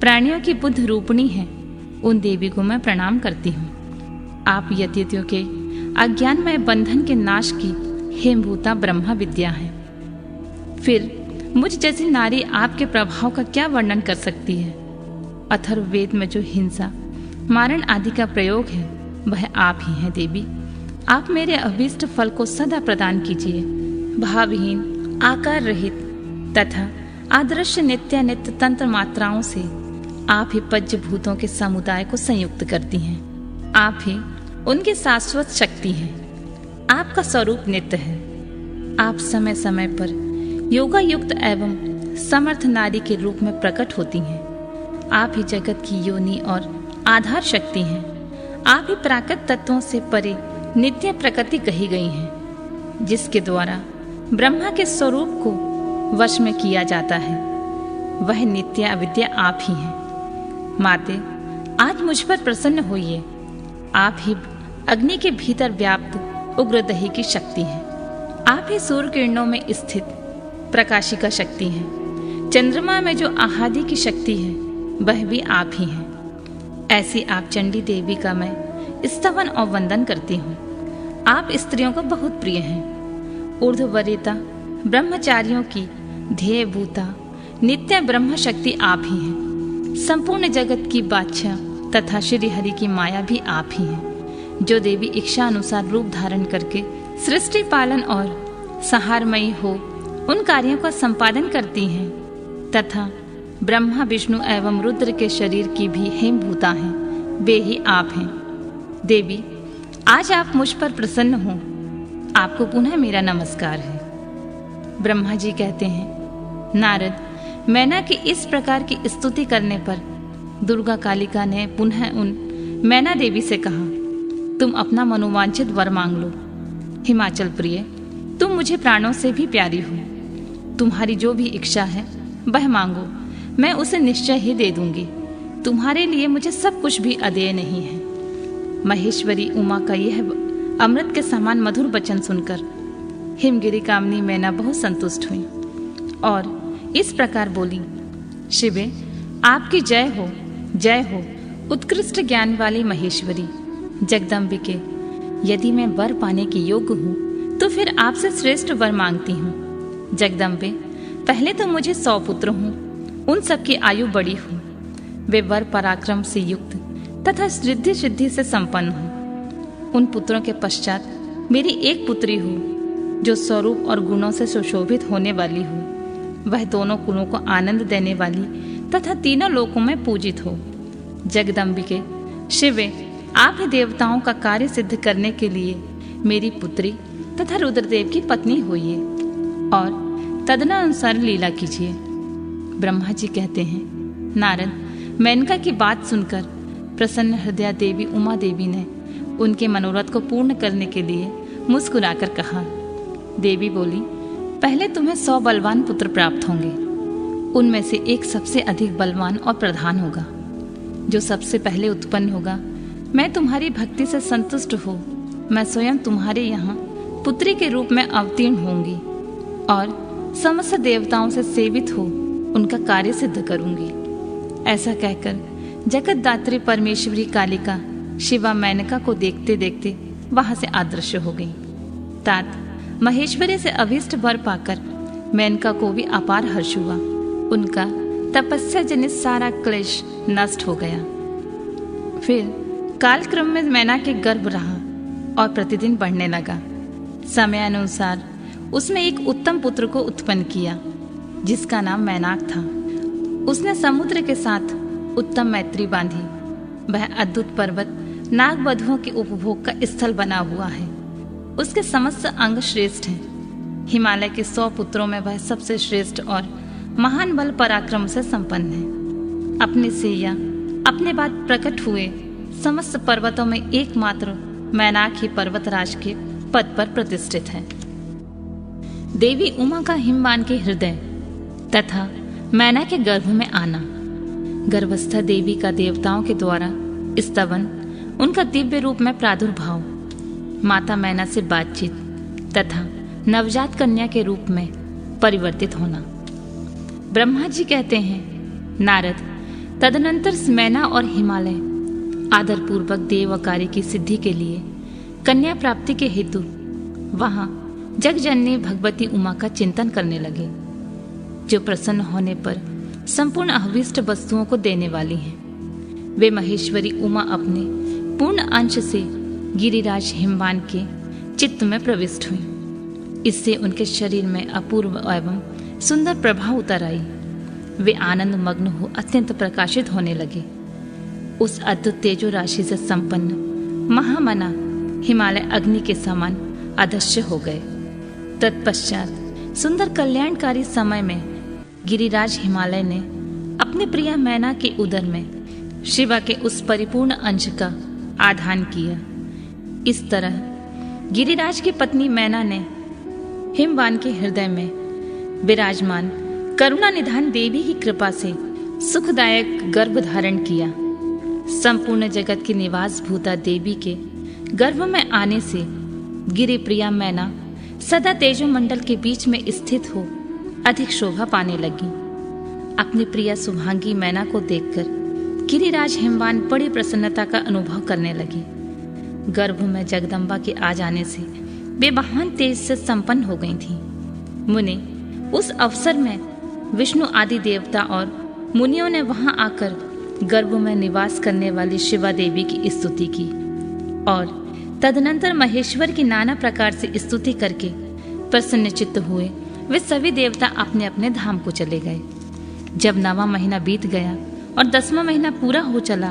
प्राणियों की बुद्ध रूपणी है, उन देवी को मैं प्रणाम करती हूँ। आप यतियों के अज्ञानमय बंधन के नाश की हेमभूता ब्रह्मा विद्या है। फिर मुझ जैसी नारी आपके प्रभाव का क्या वर्णन कर सकती है। अथर्ववेद में जो हिंसा, मारण आदि का प्रयोग है वह आप ही हैं देवी। आप मेरे अभीष्ट फल को सदा प्रदान कीजिए। भावहीन आकार रहित तथा आदर्श नित्यानित्य तंत्र मात्राओं से आप ही पंचभूतों के समुदाय को संयुक्त करती हैं। आप ही उनकी शाश्वत शक्ति हैं। आपका स्वरूप नित्य है। आप समय समय पर योगा युक्त एवं समर्थ नारी के रूप में प्रकट होती हैं। आप ही जगत की योनि और आधार शक्ति हैं। आप ही प्राकृत तत्वों से परे नित्य प्रकृति कही गई हैं, जिसके द्वारा ब्रह्मा के स्वरूप को वश में किया जाता है। वह नित्य अविद्या आप ही हैं। माते, आज मुझ पर प्रसन्न होइए। आप ही अग्नि के भीतर व्याप्त उग्रदही की शक्ति हैं। आप ही सूर्य किरणों में स्थित प्रकाशिका शक्ति हैं। चंद्रमा में जो आहादी की शक्ति है वह भी आप ही हैं। ऐसी आप चंडी देवी का मैं स्तवन और वंदन करती हूँ। आप स्त्रियों को बहुत प्रिय हैं। ऊर्ध्ववरिता ब्रह्मचारियों की ध्येय भूता नित्य ब्रह्म शक्ति आप ही हैं। संपूर्ण जगत की बादशाह तथा श्री हरि की माया भी आप ही हैं, जो देवी इच्छा अनुसार रूप धारण करके सृष्टि पालन और संहारमयी हो उन कार्यों का संपादन करती हैं तथा ब्रह्मा विष्णु एवं रुद्र के शरीर की भी हेमभूता हैं, वे ही आप हैं। देवी, आज आप मुझ पर प्रसन्न हो। आपको पुनः मेरा नमस्कार है। ब्रह्मा जी कहते हैं, नारद, मैना की इस प्रकार की स्तुति करने पर दुर्गा कालिका ने पुनः उन मैना देवी से कहा, तुम अपना मनोवांछित वर मांग लो। हिमाचल प्रिय, तुम मुझे प्राणों से भी प्यारी हो। तुम्हारी जो भी इच्छा है वह मांगो, मैं उसे निश्चय ही दे दूंगी। तुम्हारे लिए मुझे सब कुछ भी अदेय नहीं है। महेश्वरी उमा का यह अमृत के समान मधुर वचन सुनकर हिमगिरी कामनी मैना बहुत संतुष्ट हुई और इस प्रकार बोली, शिवे, आपकी जय हो, जय हो, उत्कृष्ट ज्ञान वाली महेश्वरी जगदम्बिके। यदि मैं वर पाने की योग्य हूँ तो फिर आपसे श्रेष्ठ वर मांगती हूँ। जगदम्बे, पहले तो मुझे 100 पुत्र हूँ, उन सबकी आयु बड़ी हो। वे वर पराक्रम से युक्त तथा रिद्धि सिद्धि से संपन्न हो। उन पुत्रों के पश्चात मेरी एक पुत्री हो, जो स्वरूप और गुणों से सुशोभित होने वाली हो। वह दोनों कुलों को आनंद देने वाली तथा तीनों लोकों में पूजित हो। जगदम्बिके, शिवे, आप ही देवताओं का कार्य सिद्ध करने के लिए मेरी पुत्री तथा रुद्रदेव की पत्नी होइए और तदनुसार लीला कीजिए। ब्रह्मा जी कहते हैं, नारद, मेनका की बात सुनकर प्रसन्न हृदया देवी उमा देवी ने उनके मनोरथ को पूर्ण करने के लिए मुस्कुराकर कहा। देवी बोली, पहले तुम्हें 100 बलवान पुत्र प्राप्त होंगे। उनमें से एक सबसे अधिक बलवान और प्रधान होगा। जो सबसे पहले उत्पन्न होगा, मैं तुम्हारी भक्ति से संतुष्ट हो मैं स्वयं तुम्हारे यहाँ पुत्री के रूप में अवतीर्ण होंगी और समस्त देवताओं से सेवित हो उनका कार्य सिद्ध करूंगी। ऐसा कहकर जगतदात्री परमेश्वरी कालिका शिवा मेनका को देखते देखते वहां से अदृश्य हो गई। तात महेश्वरी से अभीष्ट वर पाकर मेनका को भी अपार हर्ष हुआ। उनका तपस्या जनित सारा क्लेश नष्ट हो गया। फिर कालक्रम में मैना के गर्भ रहा और प्रतिदिन बढ़ने लगा। समयानुसार उसमें एक उत्तम पुत्र को उत्पन्न किया, जिसका नाम मैनाक था। उसने समुद्र के साथ उत्तम मैत्री बांधी। वह अद्भुत पर्वत नागवधुओं के उपभोग का स्थल बना हुआ है। उसके समस्त अंग श्रेष्ठ हैं। हिमालय के 100 पुत्रों में वह सबसे श्रेष्ठ और महान बल पराक्रम से संपन्न है। अपने से या अपने बाद प्रकट हुए समस्त पर्वतों में एकमात्र मैनाक ही पर्वतराज के पद पर प्रतिष्ठित है। देवी उमा का हिमवान के हृदय तथा मैना के गर्भ में आना, गर्भस्थ देवी का देवताओं के द्वारा स्तवन, उनका दिव्य रूप में प्रादुर्भाव, माता मैना से बातचीत तथा नवजात कन्या के रूप में परिवर्तित होना। ब्रह्मा जी कहते हैं, नारद, तदनंतर मैना और हिमालय आदरपूर्वक देव कार्य की सिद्धि के लिए कन्या प्राप्ति के हेतु वहां जगजननी भगवती उमा का चिंतन करने लगे, जो प्रसन्न होने पर संपूर्ण अभीष्ट वस्तुओं को देने वाली हैं। वे महेश्वरी उमा अपने पूर्ण अंश से गिरिराज हिमवान के चित्त में प्रविष्ट हुई। इससे उनके शरीर में अपूर्व एवं सुंदर प्रभाव उतर आई। वे आनंद मग्न हो अत्यंत प्रकाशित होने लगे। उस अद्भुत तेजो राशि से संपन्न महामना हिमालय अग्नि के समान अदृश्य हो गए। तत्पश्चात सुंदर कल्याणकारी समय में गिरिराज हिमालय ने अपनी प्रिया मैना के उदर में शिवा के उस परिपूर्ण अंश का आधान किया। इस तरह गिरिराज की पत्नी मैना ने हिमवान के हृदय में विराजमान करुणा निधान देवी की कृपा से सुखदायक गर्भ धारण किया। संपूर्ण जगत की निवास भूता देवी के गर्भ में आने से गिरि प्रिया मैना सदा तेजोमंडल के बीच में स्थित हो अधिक शोभा पाने लगी। अपनी प्रिया शुभांगी मैना को देखकर गिरिराज हिमवान बड़ी प्रसन्नता का अनुभव करने लगी। गर्भ में जगदम्बा के आ जाने से वे महान तेज से संपन्न हो गई थीं। मुनि उस अवसर में विष्णु आदि देवता और मुनियों ने वहां आकर गर्भ में निवास करने वाली शिवा देवी की स्तुति की और तदनंतर महेश्वर की नाना प्रकार से स्तुति करके प्रसन्नचित्त हुए वे सभी देवता अपने अपने धाम को चले गए। जब 9वां महीना बीत गया और 10वां महीना पूरा हो चला,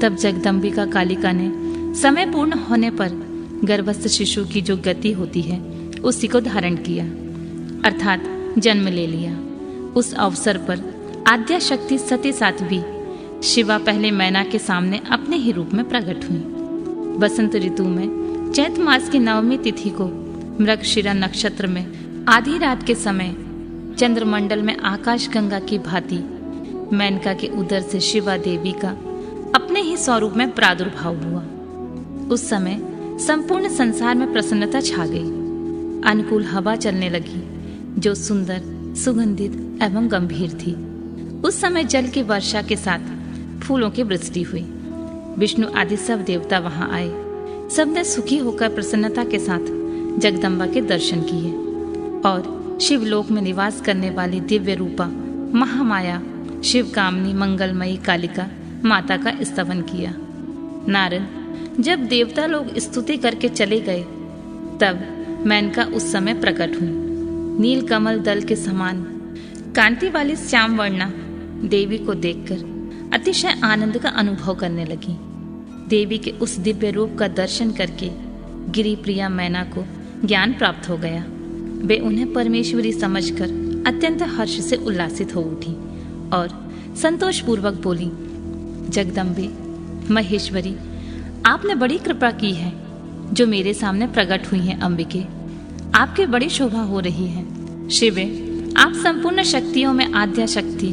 तब जगदम्बिका कालिका ने समय पूर्ण होने पर गर्भस्थ शिशु की जो गति होती है उसी को धारण किया, अर्थात जन्म ले लिया। उस अवसर पर आद्या शक्ति सती साध्वी शिवा पहले मैना के सामने अपने ही रूप में प्रकट हुई। बसंत ऋतु में चैत मास की 9वीं तिथि को मृगशिरा नक्षत्र में आधी रात के समय चंद्रमंडल में आकाश गंगा की भांति मेनका के उदर से शिवा देवी का अपने ही स्वरूप में प्रादुर्भाव हुआ। उस समय संपूर्ण संसार में प्रसन्नता छा गई। अनुकूल हवा चलने लगी जो सुंदर, सुगंधित एवं गंभीर थी। उस समय जल की वर्षा के साथ फूलों की वृष्टि हुई। विष्णु आदि सब देवता वहां आए। सबने सुखी होकर प्रसन्नता के साथ जगदम्बा के दर्शन किए और शिवलोक में निवास करने वाली दिव्य रूपा महामाया शिव कामनी मंगलमयी कालिका माता का स्तवन किया। नारद जब देवता लोग स्तुति करके चले गए, तब मेनका उस समय प्रकट हुई। नील कमल दल के समान कांति वाली श्याम वर्णा देवी को देखकर अतिशय आनंद का अनुभव करने लगी। देवी के उस दिव्य रूप का दर्शन करके गिरि प्रिया मैना को ज्ञान प्राप्त हो गया। वे उन्हें परमेश्वरी समझकर अत्यंत हर्ष से उल्लासित हो उठी और संतोष पूर्वक बोली, जगदम्बे, महेश्वरी, आपने बड़ी कृपा की है जो मेरे सामने प्रकट हुई हैं। अंबिके, आपकी बड़ी शोभा हो रही है। शिवे, आप संपूर्ण शक्तियों में आद्या शक्ति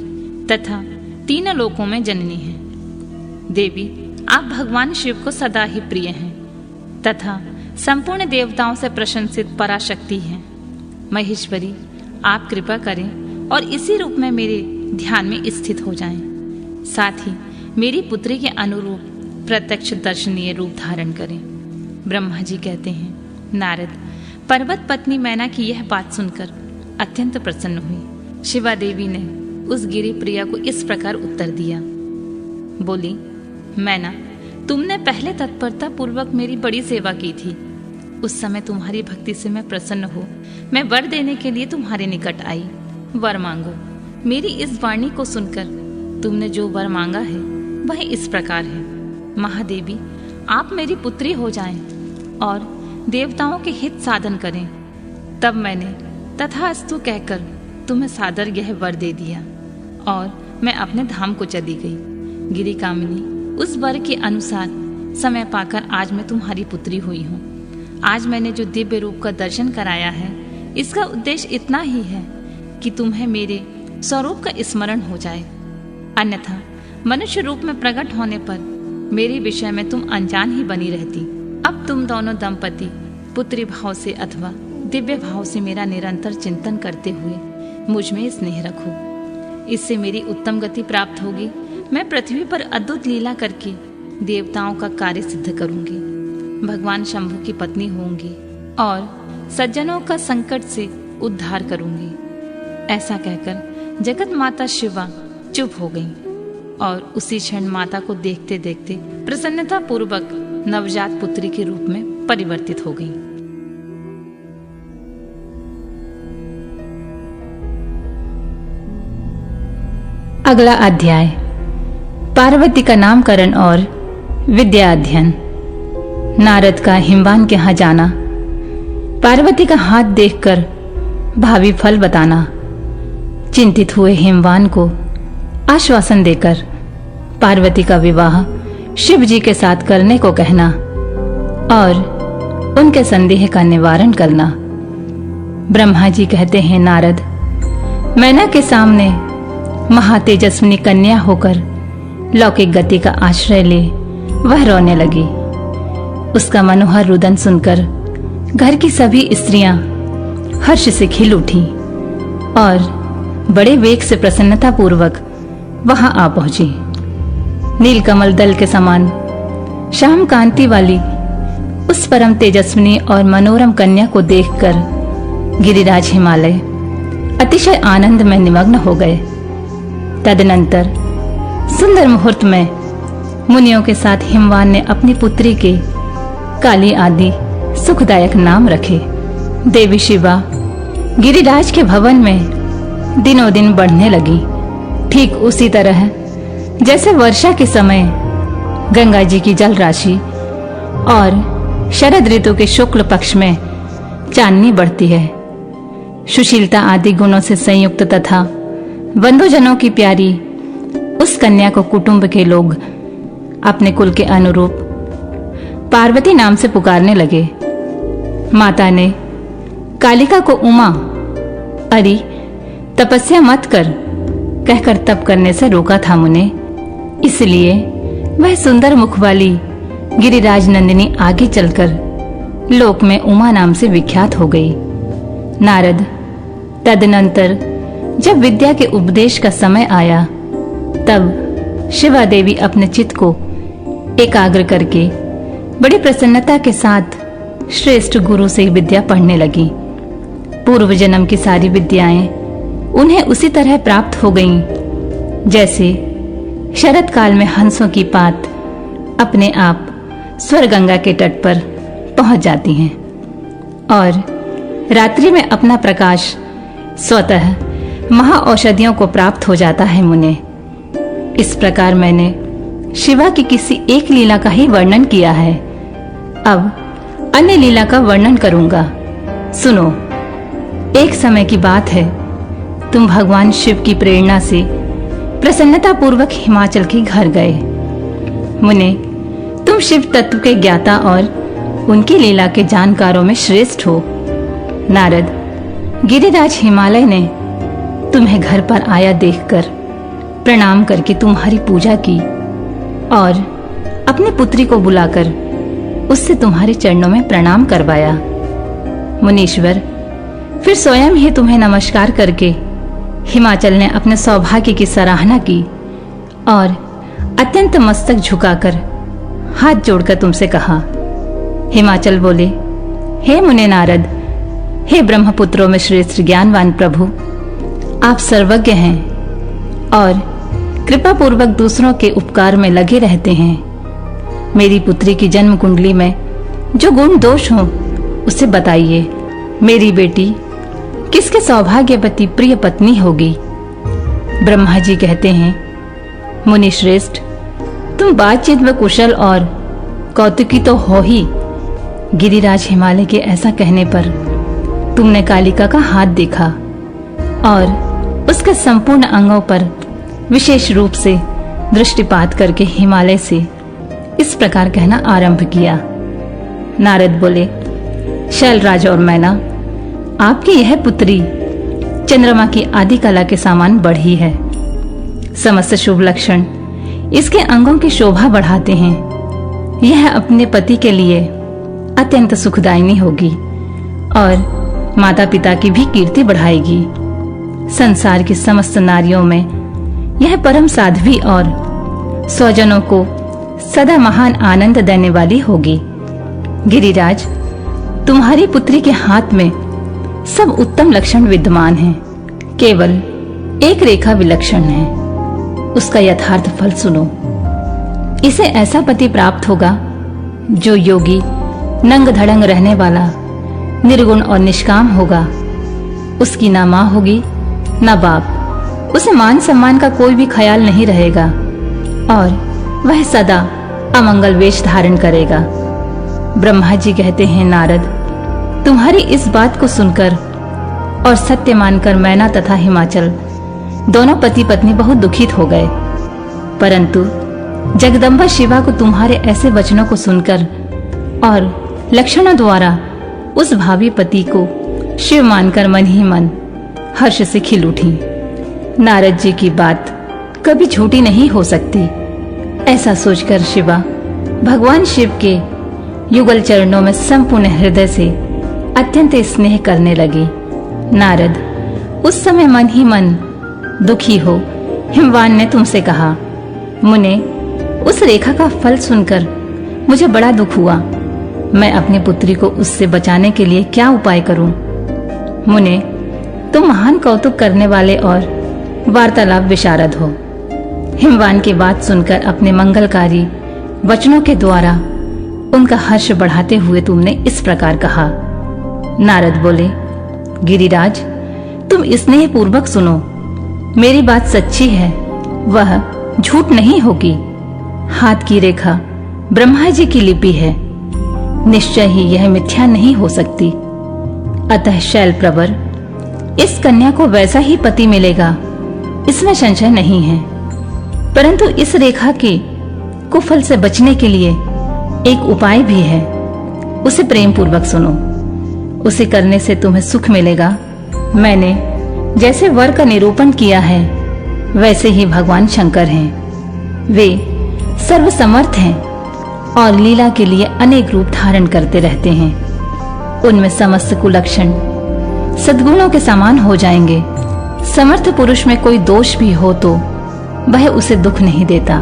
तथा तीनों लोकों में जननी हैं। देवी, आप भगवान शिव को सदा ही प्रिय हैं तथा संपूर्ण देवताओं से प्रशंसित पराशक्ति हैं। महेश्वरी, आप कृपा करें और इसी रूप में मेरे ध्यान में स्थित हो जाएं। साथ ही मेरी पुत्री के अनुरूप प्रत्यक्ष दर्शनीय रूप धारण करें। ब्रह्मा जी कहते हैं, नारद पर्वत पत्नी मैना की यह बात सुनकर अत्यंत प्रसन्न हुई। शिवा देवी ने उस गिरि प्रिया को इस प्रकार उत्तर दिया। बोली, मैना, तुमने पहले तत्परता पूर्वक मेरी बड़ी सेवा की थी। उस समय तुम्हारी भक्ति से मैं प्रसन्न हो मैं वर देने के लिए तुम्हारे निकट आई। वर मांगो। मेरी इस वाणी को सुनकर तुमने जो वर मांगा है वह इस प्रकार है। महादेवी, आप मेरी पुत्री हो जाएं और देवताओं के हित साधन करें। तब मैंने तथास्तु कहकर तुम्हें सादर यह वर दे दिया और मैं अपने धाम को चली गई। गिरि कामिनी, उस वर के अनुसार समय पाकर आज मैं तुम्हारी पुत्री हुई हूँ। आज मैंने जो दिव्य रूप का दर्शन कराया है, इसका उद्देश्य इतना ही है कि तुम्हें मेरे स्वरूप का स्मरण हो जाए। अन्यथा मनुष्य रूप में प्रकट होने पर मेरे विषय में तुम अनजान ही बनी रहती। अब तुम दोनों दंपति पुत्री भाव से अथवा दिव्य भाव से मेरा निरंतर चिंतन करते हुए मुझ में स्नेह रखो। इससे मेरी उत्तम गति प्राप्त होगी। मैं पृथ्वी पर अद्भुत लीला करके देवताओं का कार्य सिद्ध करूंगी, भगवान शंभु की पत्नी होंगी और सज्जनों का संकट से उद्धार करूंगी। ऐसा कहकर जगत माता शिवा चुप हो गईं और उसी क्षण माता को देखते देखते प्रसन्नता पूर्वक नवजात पुत्री के रूप में परिवर्तित हो गईं। अगला अध्याय, पार्वती का नामकरण और विद्या अध्ययन। नारद का हिमवान के यहाँ जाना, पार्वती का हाथ देखकर भावी फल बताना, चिंतित हुए हिमवान को आश्वासन देकर पार्वती का विवाह शिव जी के साथ करने को कहना और उनके संदेह का निवारण करना। ब्रह्मा जी कहते हैं, नारद, मैना के सामने महातेजस्विनी कन्या होकर लौकिक गति का आश्रय ले वह रोने लगी। उसका मनोहर रुदन सुनकर घर की सभी स्त्रियां हर्ष से खिल उठी और बड़े वेग से प्रसन्नता पूर्वक वहां आ पहुंची। नीलकमल दल के समान श्याम कांति वाली उस परम तेजस्विनी और मनोरम कन्या को देखकर गिरिराज हिमालय अतिशय आनंद में निमग्न हो गए। तदनंतर सुंदर मुहूर्त में मुनियों के साथ हिमवान ने अपनी पुत्री के काली आदि सुखदायक नाम रखे। देवी शिवा गिरिराज के भवन में दिनों दिन बढ़ने लगी, ठीक उसी तरह जैसे वर्षा के समय गंगा जी की जल राशि और शरद ऋतु के शुक्ल पक्ष में चांदनी बढ़ती है। सुशीलता आदि गुणों से संयुक्त तथा बंधुजनों की प्यारी उस कन्या को कुटुंब के लोग अपने कुल के अनुरूप पार्वती नाम से पुकारने लगे। माता ने कालिका को उमा, अरे तपस्या मत कर कहकर तप करने से रोका था मुने, इसलिए वह सुंदर मुख वाली गिरिराज नंदिनी आगे चलकर लोक में उमा नाम से विख्यात हो गई। नारद, तदनंतर जब विद्या के उपदेश का समय आया तब शिवा देवी अपने चित्त को एकाग्र करके बड़ी प्रसन्नता के साथ श्रेष्ठ गुरु से विद्या पढ़ने लगी। पूर्व जन्म की सारी विद्याएं उन्हें उसी तरह प्राप्त हो गईं, जैसे शरद काल में हंसों की पात अपने आप स्वर गंगा के तट पर पहुंच जाती हैं और रात्रि में अपना प्रकाश स्वतः महाऔषधियों को प्राप्त हो जाता है मुने। इस प्रकार मैंने शिवा की किसी एक लीला का ही वर्णन किया है, अब अन्य लीला का वर्णन करूंगा। सुनो, एक समय की बात है, तुम भगवान शिव की प्रेरणा से प्रसन्नता पूर्वक हिमाचल के घर गए। मुने, तुम शिव तत्व के ज्ञाता और उनकी लीला के जानकारों में श्रेष्ठ हो। नारद, गिरिराज हिमालय ने तुम्हें घर पर आया देखकर प्रणाम करके तुम्हारी पूजा की और अपनी पुत्री को बुलाकर उससे तुम्हारे चरणों में प्रणाम करवाया। मुनीश्वर फिर स्वयं ही तुम्हें नमस्कार करके हिमाचल ने अपने सौभाग्य की सराहना की और अत्यंत मस्तक झुकाकर हाथ जोड़कर तुमसे कहा। हिमाचल बोले, हे मुने नारद, हे ब्रह्मपुत्रों में श्रेष्ठ ज्ञानवान प्रभु, आप सर्वज्ञ हैं और कृपा पूर्वक दूसरों के उपकार में लगे रहते हैं। मेरी पुत्री की जन्म कुंडली में जो गुण दोष हो उसे बताइए। मेरी बेटी किसके सौभाग्यवती प्रिय पत्नी होगी? ब्रह्मा जी कहते हैं, मुनि श्रेष्ठ, तुम बातचीत में कुशल और कौतुकी तो हो ही। गिरिराज हिमालय के ऐसा कहने पर तुमने कालिका का हाथ देखा और उसके संपूर्ण अंगों पर विशेष रूप से दृष्टिपात करके हिमालय से इस प्रकार कहना आरंभ किया। नारद बोले, शैलराज और मैना, आपकी यह पुत्री चंद्रमा की आदि कला के समान बढ़ी है। समस्त शुभ लक्षण इसके अंगों की शोभा बढ़ाते हैं। यह अपने पति के लिए अत्यंत सुखदायिनी होगी और माता पिता की भी कीर्ति बढ़ाएगी। संसार की समस्त नारियों में यह परम साध्वी और स्वजनों को सदा महान आनंद देने वाली होगी। गिरिराज, तुम्हारी पुत्री के हाथ में सब उत्तम लक्षण विद्यमान हैं, केवल एक रेखा विलक्षण है। उसका यथार्थ फल सुनो। इसे ऐसा पति प्राप्त होगा जो योगी, नंग धड़ंग रहने वाला, निर्गुण और निष्काम होगा। उसकी ना माँ होगी, ना बाप, उसे मान सम्मान का कोई भी ख्याल नहीं रहेगा और वह सदा अमंगल वेश धारण करेगा। ब्रह्मा जी कहते हैं, नारद, तुम्हारी इस बात को सुनकर और सत्य मानकर मैना तथा हिमाचल दोनों पति पत्नी बहुत दुखित हो गए। परंतु जगदम्बा शिवा को तुम्हारे ऐसे वचनों को सुनकर और लक्षणों द्वारा उस भावी पति को शिव मानकर मन ही मन हर्ष से खिल उठी। नारद जी की बात कभी झूठी नहीं हो सकती, ऐसा सोचकर शिवा भगवान शिव के युगल चरणों में संपूर्ण हृदय से अत्यंत स्नेह करने लगी। नारद, उस समय मन ही मन दुखी हो हिमवान ने तुमसे कहा, मुने, उस रेखा का फल सुनकर मुझे बड़ा दुख हुआ। मैं अपनी पुत्री को उससे बचाने के लिए क्या उपाय करूं? मुने, तुम महान कौतुक करने वाले और वार्तालाप विशारद हो। हिमवान की बात सुनकर अपने मंगलकारी वचनों के द्वारा उनका हर्ष बढ़ाते हुए तुमने इस प्रकार कहा। नारद बोले, गिरिराज, तुम स्नेह पूर्वक सुनो। मेरी बात सच्ची है, वह झूठ नहीं होगी। हाथ की रेखा ब्रह्मा जी की लिपि है, निश्चय ही यह मिथ्या नहीं हो सकती। अतः शैल प्रवर, इस कन्या को वैसा ही पति मिलेगा, इसमें संशय नहीं है। परंतु इस रेखा के कुफल से बचने के लिए एक उपाय भी है, उसे प्रेम पूर्वक सुनो। उसे करने से तुम्हें सुख मिलेगा। मैंने जैसे वर का निरूपण किया है वैसे ही भगवान शंकर हैं। वे सर्वसमर्थ हैं और लीला के लिए अनेक रूप धारण करते रहते हैं। उनमें समस्त कुलक्षण सद्गुणों के समान हो जाएंगे। समर्थ पुरुष में कोई दोष भी हो तो वह उसे दुख नहीं देता,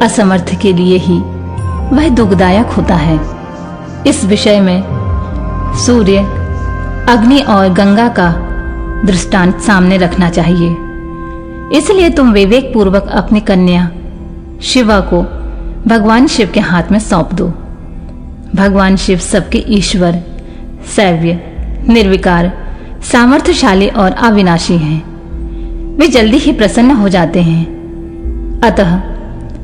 असमर्थ के लिए ही वह दुखदायक होता है। इस विषय में सूर्य, अग्नि और गंगा का दृष्टांत सामने रखना चाहिए। इसलिए तुम विवेक पूर्वक अपनी कन्या शिवा को भगवान शिव के हाथ में सौंप दो। भगवान शिव सबके ईश्वर, सैव्य, निर्विकार, सामर्थ्यशाली और अविनाशी हैं। वे जल्दी ही प्रसन्न हो जाते हैं। अतः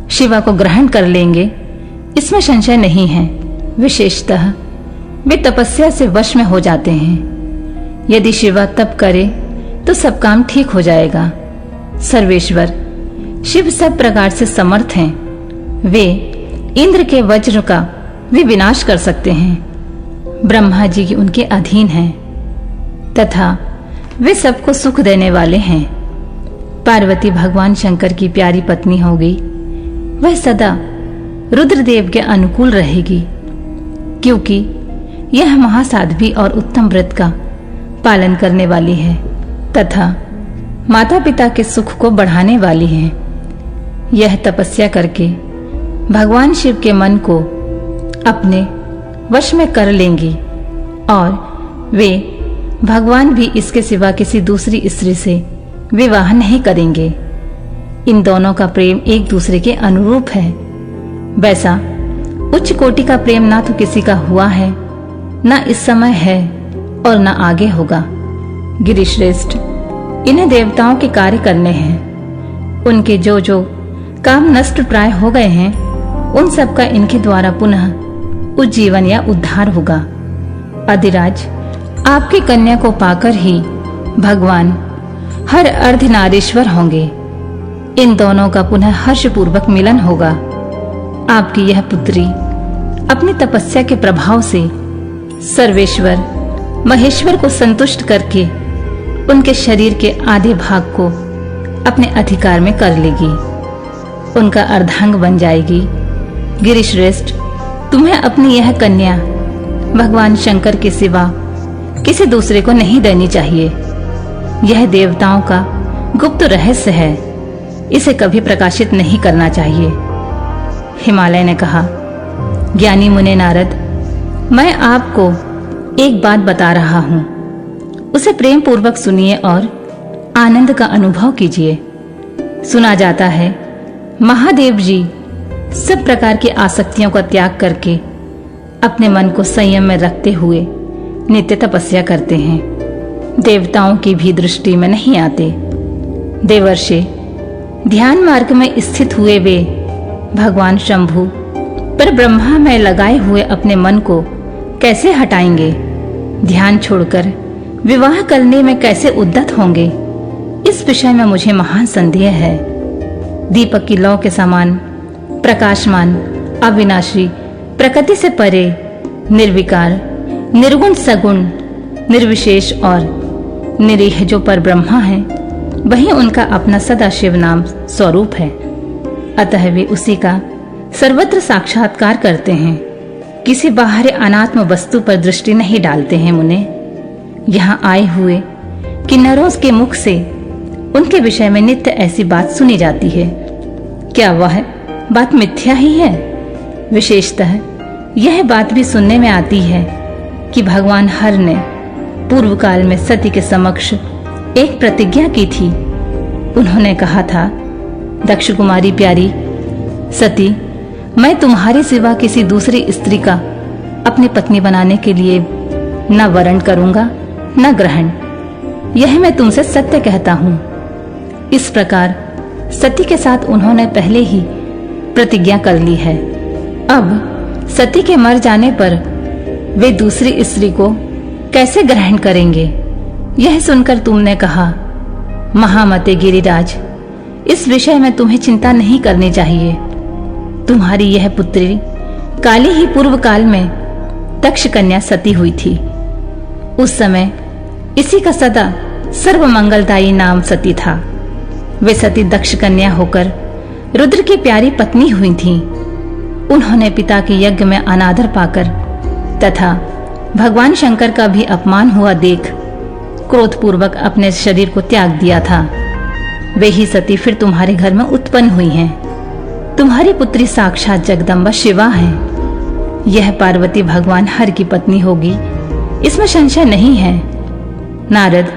शिवा को ग्रहण कर लेंगे, इसमें संशय नहीं है। विशेषतः वे तपस्या से वश में हो जाते हैं। यदि शिवा तप करे तो सब काम ठीक हो जाएगा। सर्वेश्वर शिव सब प्रकार से समर्थ हैं। वे इंद्र के वज्र का भी विनाश कर सकते हैं। ब्रह्मा जी उनके अधीन हैं तथा वे सबको सुख देने वाले हैं। पार्वती भगवान शंकर की प्यारी पत्नी होगी। वह सदा रुद्रदेव के अनुकूल रहेगी, क्योंकि यह महासाध्वी और उत्तम व्रत का पालन करने वाली है तथा माता पिता के सुख को बढ़ाने वाली है। यह तपस्या करके भगवान शिव के मन को अपने वश में कर लेंगी और वे भगवान भी इसके सिवा किसी दूसरी स्त्री से विवाह नहीं करेंगे। इन दोनों का प्रेम एक दूसरे के अनुरूप है। वैसा उच्च कोटि का प्रेम ना तो किसी का हुआ है, ना इस समय है और ना आगे होगा। गिरिश्रेष्ठ, इन्हें देवताओं के कार्य करने हैं। उनके जो जो काम नष्ट प्राय हो गए हैं उन सब का इनके द्वारा पुनः उज्जीवन या उद्धार होगा। अधिराज, आपकी कन्या को पाकर ही भगवान हर अर्धनारीश्वर होंगे। इन दोनों का पुनः हर्षपूर्वक मिलन होगा। आपकी यह पुत्री अपनी तपस्या के प्रभाव से सर्वेश्वर महेश्वर को संतुष्ट करके उनके शरीर के आधे भाग को अपने अधिकार में कर लेगी, उनका अर्धांग बन जाएगी। गिरिश्रेष्ठ, तुम्हें अपनी यह कन्या भगवान शंकर के सिवा किसी दूसरे को नहीं देनी चाहिए। यह देवताओं का गुप्त रहस्य है, इसे कभी प्रकाशित नहीं करना चाहिए। हिमालय ने कहा, ज्ञानी मुने नारद, मैं आपको एक बात बता रहा हूं, उसे प्रेम पूर्वक सुनिए और आनंद का अनुभव कीजिए। सुना जाता है महादेव जी सब प्रकार की आसक्तियों का त्याग करके अपने मन को संयम में रखते हुए नित्य तपस्या करते हैं। देवताओं की भी दृष्टि में नहीं आते। देवर्षि, ध्यान मार्ग में स्थित हुए वे भगवान शंभु पर ब्रह्मा में लगाए हुए अपने मन को कैसे हटाएंगे? ध्यान छोड़कर विवाह करने में कैसे उद्यत होंगे? इस विषय में मुझे महान संदेह है। दीपक की लौ के समान प्रकाशमान, अविनाशी, प्रकृति से परे, निर्विकार, निर्गुण, सगुण, निर्विशेष और निरीह जो पर ब्रह्मा है, वही उनका अपना सदाशिव नाम स्वरूप है। अतः वे उसी का सर्वत्र साक्षात्कार करते हैं, किसी बाहरी अनात्म वस्तु पर दृष्टि नहीं डालते हैं। मुने, यहाँ आए हुए किन्नरों के मुख से उनके विषय में नित्य ऐसी बात सुनी जाती है। क्या वह बात मिथ्या ही है? विशेषतः यह बात भी सुनने में आती है कि भगवान हर ने पूर्व काल में सती के समक्ष एक प्रतिज्ञा की थी। उन्होंने कहा था, दक्ष कुमारी प्यारी सती, मैं तुम्हारे सिवा किसी दूसरी स्त्री का अपनी पत्नी बनाने के लिए न वरण करूंगा न ग्रहण। यह मैं तुमसे सत्य कहता हूं। इस प्रकार सती के साथ उन्होंने पहले ही प्रतिज्ञा कर ली है। अब सती के मर जाने पर वे दूसरी स्त्री को कैसे ग्रहण करेंगे? यह सुनकर तुमने कहा, महामते गिरिराज, इस विषय में तुम्हें चिंता नहीं करनी चाहिए। तुम्हारी यह पुत्री काली ही पूर्व काल में दक्ष कन्या सती हुई थी। उस समय इसी का सदा सर्व मंगलदायी नाम सती था। वे सती दक्ष कन्या होकर रुद्र की प्यारी पत्नी हुई थीं। उन्होंने पिता के यज्ञ में अनादर पाकर तथा भगवान शंकर का भी अपमान हुआ देख क्रोधपूर्वक अपने शरीर को त्याग दिया था। वे ही सती फिर तुम्हारे घर में उत्पन्न हुई हैं। तुम्हारी पुत्री साक्षात जगदम्बा शिवा है। यह पार्वती भगवान हर की पत्नी होगी, इसमें संशय नहीं है। नारद,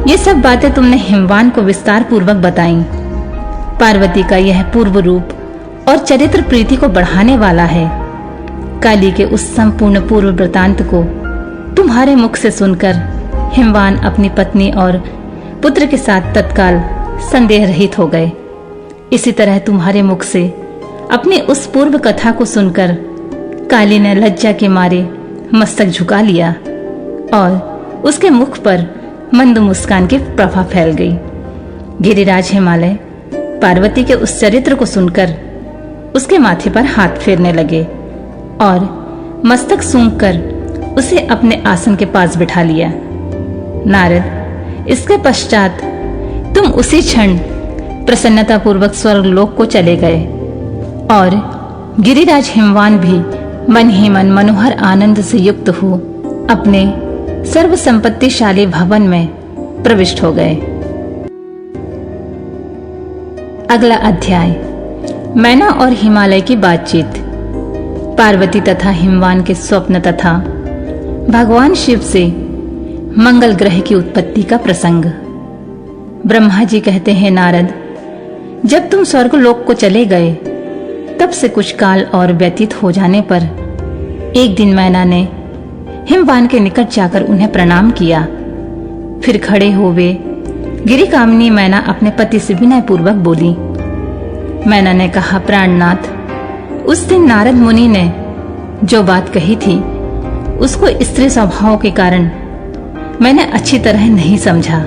ये सब बातें तुमने हिमवान को विस्तार पूर्वक बताई। पार्वती का यह पूर्व रूप और चरित्र प्रीति को बढ़ाने वाला है। काली के उस संपूर्ण पूर्व वृतांत को तुम्हारे मुख से सुनकर हिमवान अपनी पत्नी और पुत्र के साथ तत्काल संदेह रहित हो गए। इसी तरह तुम्हारे मुख से अपनी उस पूर्व कथा को सुनकर काली ने लज्जा के मारे मस्तक झुका लिया और उसके मुख पर मंद मुस्कान की प्रभा फैल गई। गिरिराज हिमालय पार्वती के उस चरित्र को सुनकर उसके माथे पर हाथ फेरने लगे और मस्तक सूंघकर उसे अपने आसन के पास बिठा लिया। नारद, इसके पश्चात तुम उसी क्षण प्रसन्नता पूर्वक स्वर्गलोक को चले गए और गिरिराज हिमवान भी मन ही मन मनोहर आनंद से युक्त हो अपने सर्व संपत्तिशाली भवन में प्रविष्ट हो गए। अगला अध्याय, मैना और हिमालय की बातचीत। पार्वती तथा हिमवान के स्वप्न तथा भगवान शिव से मंगल ग्रह की उत्पत्ति का प्रसंग। ब्रह्मा जी कहते हैं, नारद, जब तुम स्वर्गलोक को चले गए तब से कुछ काल और व्यतीत हो जाने पर एक दिन मैना ने हिमवान के निकट जाकर उन्हें प्रणाम किया। फिर खड़े हो वे गिरिकामिनी मैना अपने पति से विनय पूर्वक बोली। मैना ने कहा, प्राणनाथ, उस दिन नारद मुनि ने जो बात कही थी उसको स्त्री स्वभाव के कारण मैंने अच्छी तरह नहीं समझा।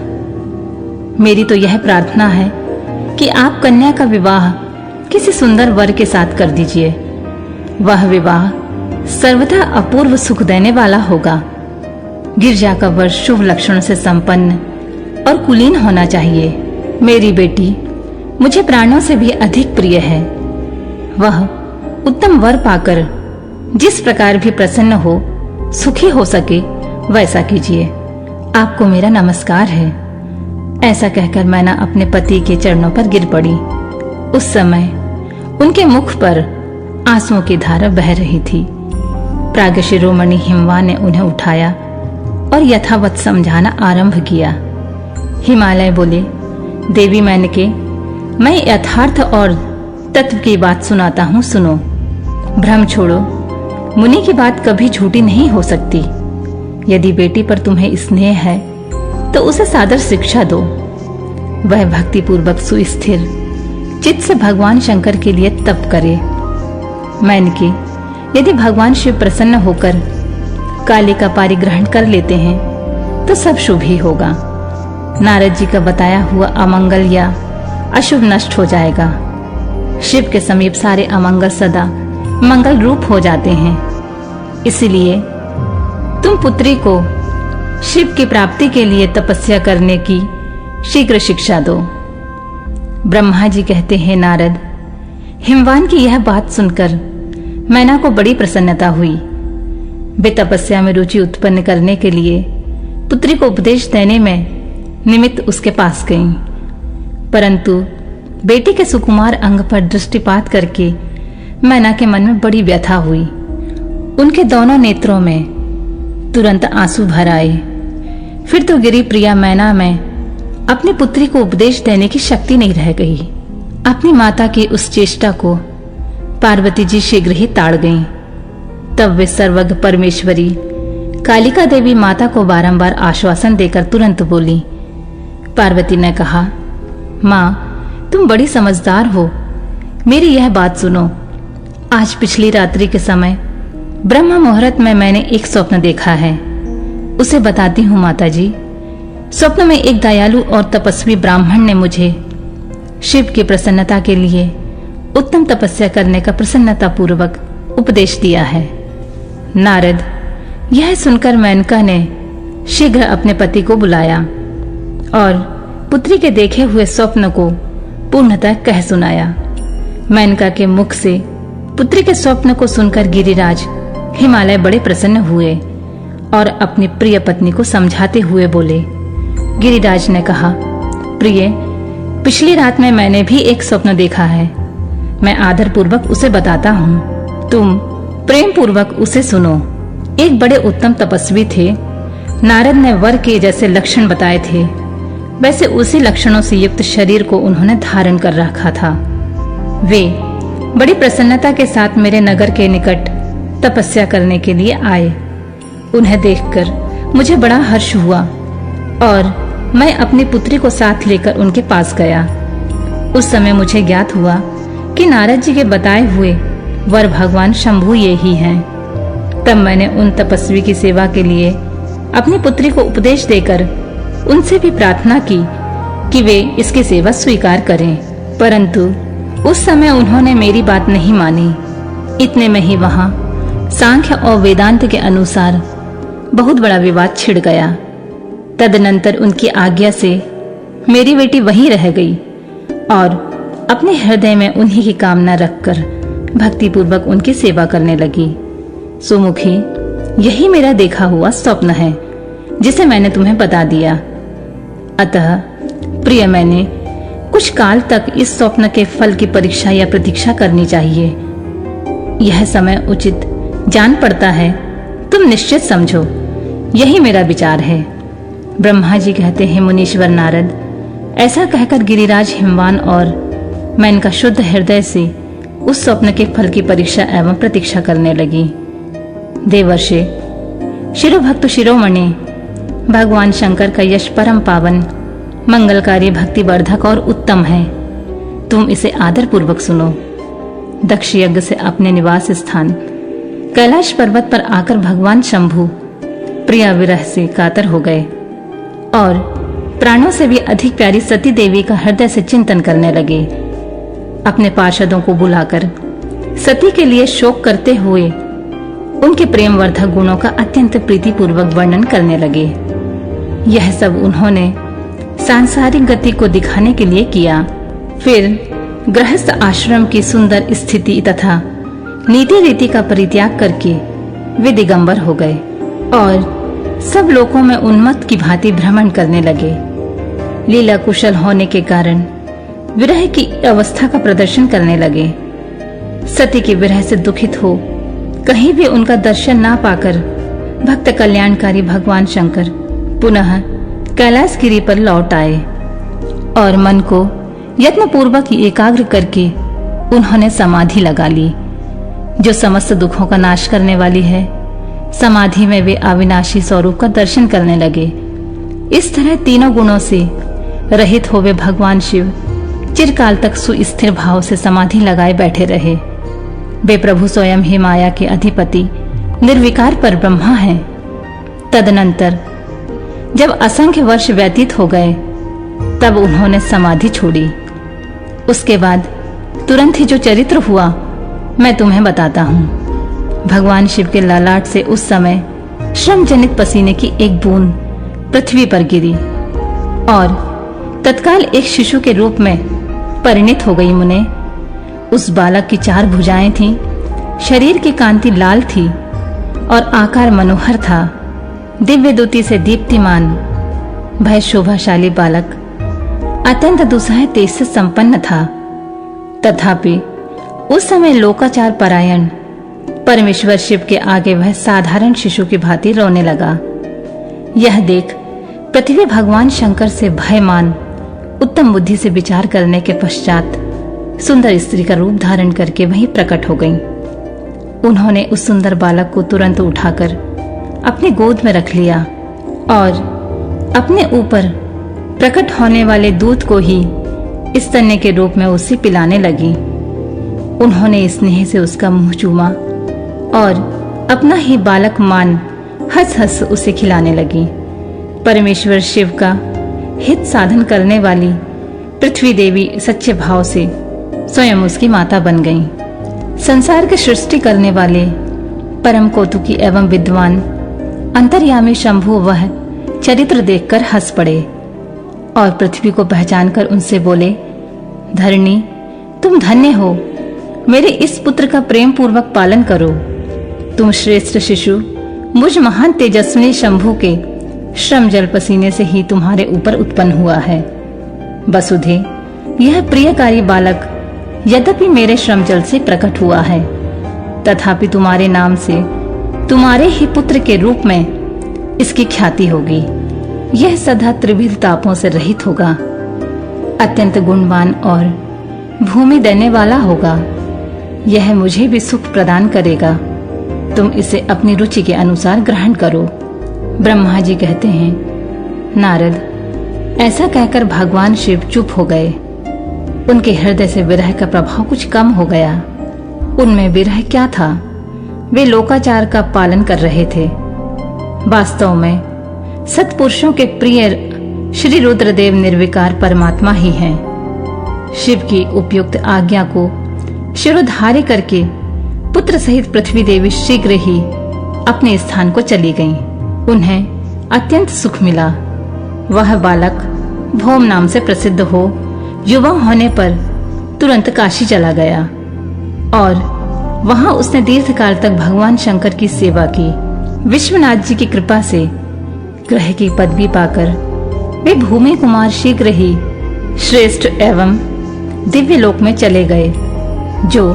मेरी तो यह प्रार्थना है कि आप कन्या का विवाह किसी सुंदर वर के साथ कर दीजिए। वह विवाह सर्वथा अपूर्व सुख देने वाला होगा। गिरजा का वर शुभ लक्षण से संपन्न और कुलीन होना चाहिए। मेरी बेटी मुझे प्राणों से भी अधिक प्रिय है। वह उत्तम वर पाकर जिस प्रकार भी प्रसन्न हो, सुखी हो सके, वैसा कीजिए। आपको मेरा नमस्कार है। ऐसा कहकर मैना अपने पति के चरणों पर गिर पड़ी। उस समय उनके मुख पर आंसुओं की धारा बह रही थी। प्राग शिरोमणि हिमवान ने उन्हें उठाया और यथावत समझाना आरंभ किया। हिमालय बोले, देवी मैनके, मैं यथार्थ और तत्व की बात सुनाता हूँ, सुनो। भ्रम छोड़ो, मुनि की बात कभी झूठी नहीं हो सकती। यदि बेटी पर तुम्हें स्नेह है तो उसे सादर शिक्षा दो। वह भक्ति पूर्वक सुस्थिर चित्त से भगवान शंकर के लिए तप करे। मैनके, यदि भगवान शिव प्रसन्न होकर काली का पारिग्रहण कर लेते हैं तो सब शुभ ही होगा। नारद जी का बताया हुआ अमंगल या अशुभ नष्ट हो जाएगा। शिव के समीप सारे अमंगल सदा मंगल रूप हो जाते हैं। इसलिए तुम पुत्री को शिव की प्राप्ति के लिए तपस्या करने की शीघ्र शिक्षा दो। ब्रह्मा जी कहते हैं, नारद, हिमवान की यह बात सुनकर मैना को बड़ी प्रसन्नता हुई। वे तपस्या में रुचि उत्पन्न करने के लिए पुत्री को उपदेश देने में निमित्त उसके पास गईं। परंतु बेटी के सुकुमार अंग पर दृष्टिपात करके मैना के मन में बड़ी व्यथा हुई। उनके दोनों नेत्रों में तुरंत आंसू भर आए। फिर तो गिरी प्रिया मैना में अपनी पुत्री को उपदेश देने की शक्ति नहीं रह गई। अपनी माता की उस चेष्टा को पार्वती जी शीघ्र ही ताड़ गईं। तब वे सर्वज्ञ परमेश्वरी कालिका देवी माता को बारंबार आश्वासन देकर तुरंत बोली। पार्वती ने कहा, माँ, तुम बड़ी समझदार हो, मेरी यह बात सुनो। आज पिछली रात्रि के समय ब्रह्म मुहूर्त में मैंने एक स्वप्न देखा है, उसे बताती हूँ माता जी। स्वप्न में एक दयालु और तपस्वी ब्राह्मण ने मुझे शिव की प्रसन्नता के लिए उत्तम तपस्या करने का प्रसन्नता पूर्वक उपदेश दिया है। नारद, यह सुनकर मेनका ने शीघ्र अपने पति को बुलाया और पुत्री के देखे हुए स्वप्न को पूर्णतः कह सुनाया। मेनका के मुख से पुत्री के स्वप्न को सुनकर गिरिराज हिमालय बड़े प्रसन्न हुए और अपनी प्रिय पत्नी को समझाते हुए बोले। गिरिराज ने कहा, प्रिय, पिछली रात में मैंने भी एक स्वप्न देखा है। मैं आदर पूर्वक उसे बताता हूँ, तुम प्रेम पूर्वक उसे सुनो। एक बड़े उत्तम तपस्वी थे। नारद ने वर के जैसे लक्षण बताए थे, वैसे उसी लक्षणों से युक्त शरीर को उन्होंने धारण कर रखा था। वे बड़ी प्रसन्नता के साथ मेरे नगर के निकट तपस्या करने के लिए आए। उन्हें देखकर मुझे बड़ा हर्ष हुआ और मैं अपनी पुत्री को साथ लेकर उनके पास गया। उस समय मुझे ज्ञात हुआ कि नारद जी के बताए हुए वर भगवान शंभु ये ही हैं। तब मैंने उन तपस्वी की सेवा के लिए अपनी पुत्री को उपदेश देकर उनसे भी प्रार्थना की कि वे इसकी सेवा स्वीकार करें, परंतु उस समय उन्होंने मेरी बात नहीं मानी। इतने में ही वहां सांख्य और वेदांत के अनुसार बहुत बड़ा विवाद छिड़ गया। तदनंतर उनकी आज्ञा से मेरी बेटी वहीं रह गई और अपने हृदय में उन्हीं की कामना रखकर भक्ति पूर्वक उनकी सेवा करने लगी। सुमुखी, यही मेरा देखा हुआ स्वप्न है जिसे मैंने तुम्हें बता दिया। अतः प्रिय, मैंने कुछ काल तक इस स्वप्न के फल की परीक्षा या प्रतीक्षा करनी चाहिए। यह समय उचित जान पड़ता है, तुम निश्चित समझो, यही मेरा विचार है। ब्रह्मा जी कहते हैं, मुनीश्वर नारद, ऐसा कहकर गिरिराज हिमवान और मेनका शुद्ध हृदय से उस स्वप्न के फल की परीक्षा एवं प्रतीक्षा करने लगी। देवर्षि, शिरोभक्त शिरोमणि भगवान शंकर का यश परम पावन, मंगलकारी, भक्तिवर्धक और उत्तम है। तुम इसे आदर पूर्वक सुनो। दक्ष यज्ञ से अपने निवास स्थान कैलाश पर्वत पर आकर भगवान शंभु प्रिया विरह से कातर हो गए और प्राणों से भी अधिक प्यारी सती देवी का हृदय से चिंतन करने लगे। अपने पार्षदों को बुलाकर सती के लिए शोक करते हुए उनके प्रेमवर्धक गुणों का अत्यंत प्रीतिपूर्वक वर्णन करने लगे। यह सब उन्होंने सांसारिक गति को दिखाने के लिए किया। फिर गृहस्थ आश्रम की सुंदर स्थिति तथा नीति रीति का परित्याग करके वे दिगंबर हो गए और सब लोकों में उन्मत्त की भांति भ्रमण करने लगे। लीला कुशल होने के कारण विरह की अवस्था का प्रदर्शन करने लगे। सती के विरह से दुखित हो कहीं भी उनका दर्शन ना पाकर भक्त कल्याणकारी भगवान शंकर पुनः कैलाश गिरी पर लौट आए और मन को यत्न पूर्वक एकाग्र करके उन्होंने समाधि लगा ली, जो समस्त दुखों का नाश करने वाली है। समाधि में वे अविनाशी स्वरूप का दर्शन करने लगे। इस तरह तीनों गुणों से रहित हो वे भगवान शिव चिरकाल तक सुस्थिर भाव से समाधि लगाए बैठे रहे। वे प्रभु स्वयं ही माया के अधिपति निर्विकार पर ब्रह्मा हैं। तदनंतर जब असंख्य वर्ष व्यतीत हो गए तब उन्होंने समाधि छोड़ी। उसके बाद तुरंत ही जो चरित्र हुआ मैं तुम्हें बताता हूँ। भगवान शिव के ललाट से उस समय श्रम जनित पसीने की एक बूंद पृथ्वी पर गिरी और तत्काल एक शिशु के रूप में परिणित हो गई। मुने, उस बालक की 4 भुजाएं थीं, शरीर की कांति लाल थी और आकार मनोहर था। दिव्य द्युति से दीप्तिमान भय शोभाशाली बालक अत्यंत दुस्सह तेज से संपन्न था। तथापि उस समय लोकाचार परायण परमेश्वर शिव के आगे वह साधारण शिशु की भांति रोने लगा। यह देख पृथ्वी भगवान शंकर से भयमान उत्तम बुद्धि से विचार करने के पश्चात सुंदर स्त्री का रूप धारण करके वहीं प्रकट हो गईं। उन्होंने उस सुंदर बालक को तुरंत उठाकर अपनी गोद में रख लिया और अपने ऊपर प्रकट होने वाले दूध को ही स्तन्य के रूप में उसे पिलाने लगी। उन्होंने स्नेह से उसका मुंह चूमा और अपना ही बालक मान हंस हंस उसे खिलाने लगी। परमेश्वर शिव का हित साधन करने वाली पृथ्वी देवी सच्चे भाव से स्वयं उसकी माता बन गईं। संसार की सृष्टि करने वाले परम कौतुकी एवं विद्वान अंतर्यामी शंभु वह चरित्र देखकर हंस पड़े और पृथ्वी को पहचानकर उनसे बोले, धरणी, तुम धन्य हो, मेरे इस पुत्र का प्रेम पूर्वक पालन करो। तुम श्रेष्ठ शिशु मुझ महान तेजस्विनी शंभु के श्रम जल पसीने से ही तुम्हारे ऊपर उत्पन्न हुआ है। वसुधे, यह प्रियकारी बालक यद्यपि मेरे श्रम जल से प्रकट हुआ है, तथापि तुम्हारे नाम से तुम्हारे ही पुत्र के रूप में इसकी ख्याति होगी। यह सदा त्रिविध तापों से रहित होगा, अत्यंत गुणवान और भूमि देने वाला होगा। यह मुझे भी सुख प्रदान करेगा। तुम इसे अपनी रुचि के अनुसार ग्रहण करो। ब्रह्मा जी कहते हैं, नारद, ऐसा कहकर भगवान शिव चुप हो गए। उनके हृदय से विरह का प्रभाव कुछ कम हो गया। उनमें विरह क्या था? वे लोकाचार का पालन कर रहे थे। वास्तव में सत्पुरुषों के प्रिय श्री रुद्रदेव निर्विकार परमात्मा ही हैं। शिव की उपयुक्त आज्ञा को शिरोधार्य करके पुत्र सहित पृथ्वी देवी शीघ्र ही अपने स्थान को चली गईं। उन्हें अत्यंत सुख मिला। वह बालक भौम नाम से प्रसिद्ध हो युवा होने पर तुरंत काशी चला गया और वहां उसने दीर्घकाल तक भगवान शंकर की सेवा की। विश्वनाथ जी की कृपा से ग्रह की पदवी पाकर वे भूमि कुमार शीघ्र ही श्रेष्ठ एवं दिव्य लोक में चले गए, जो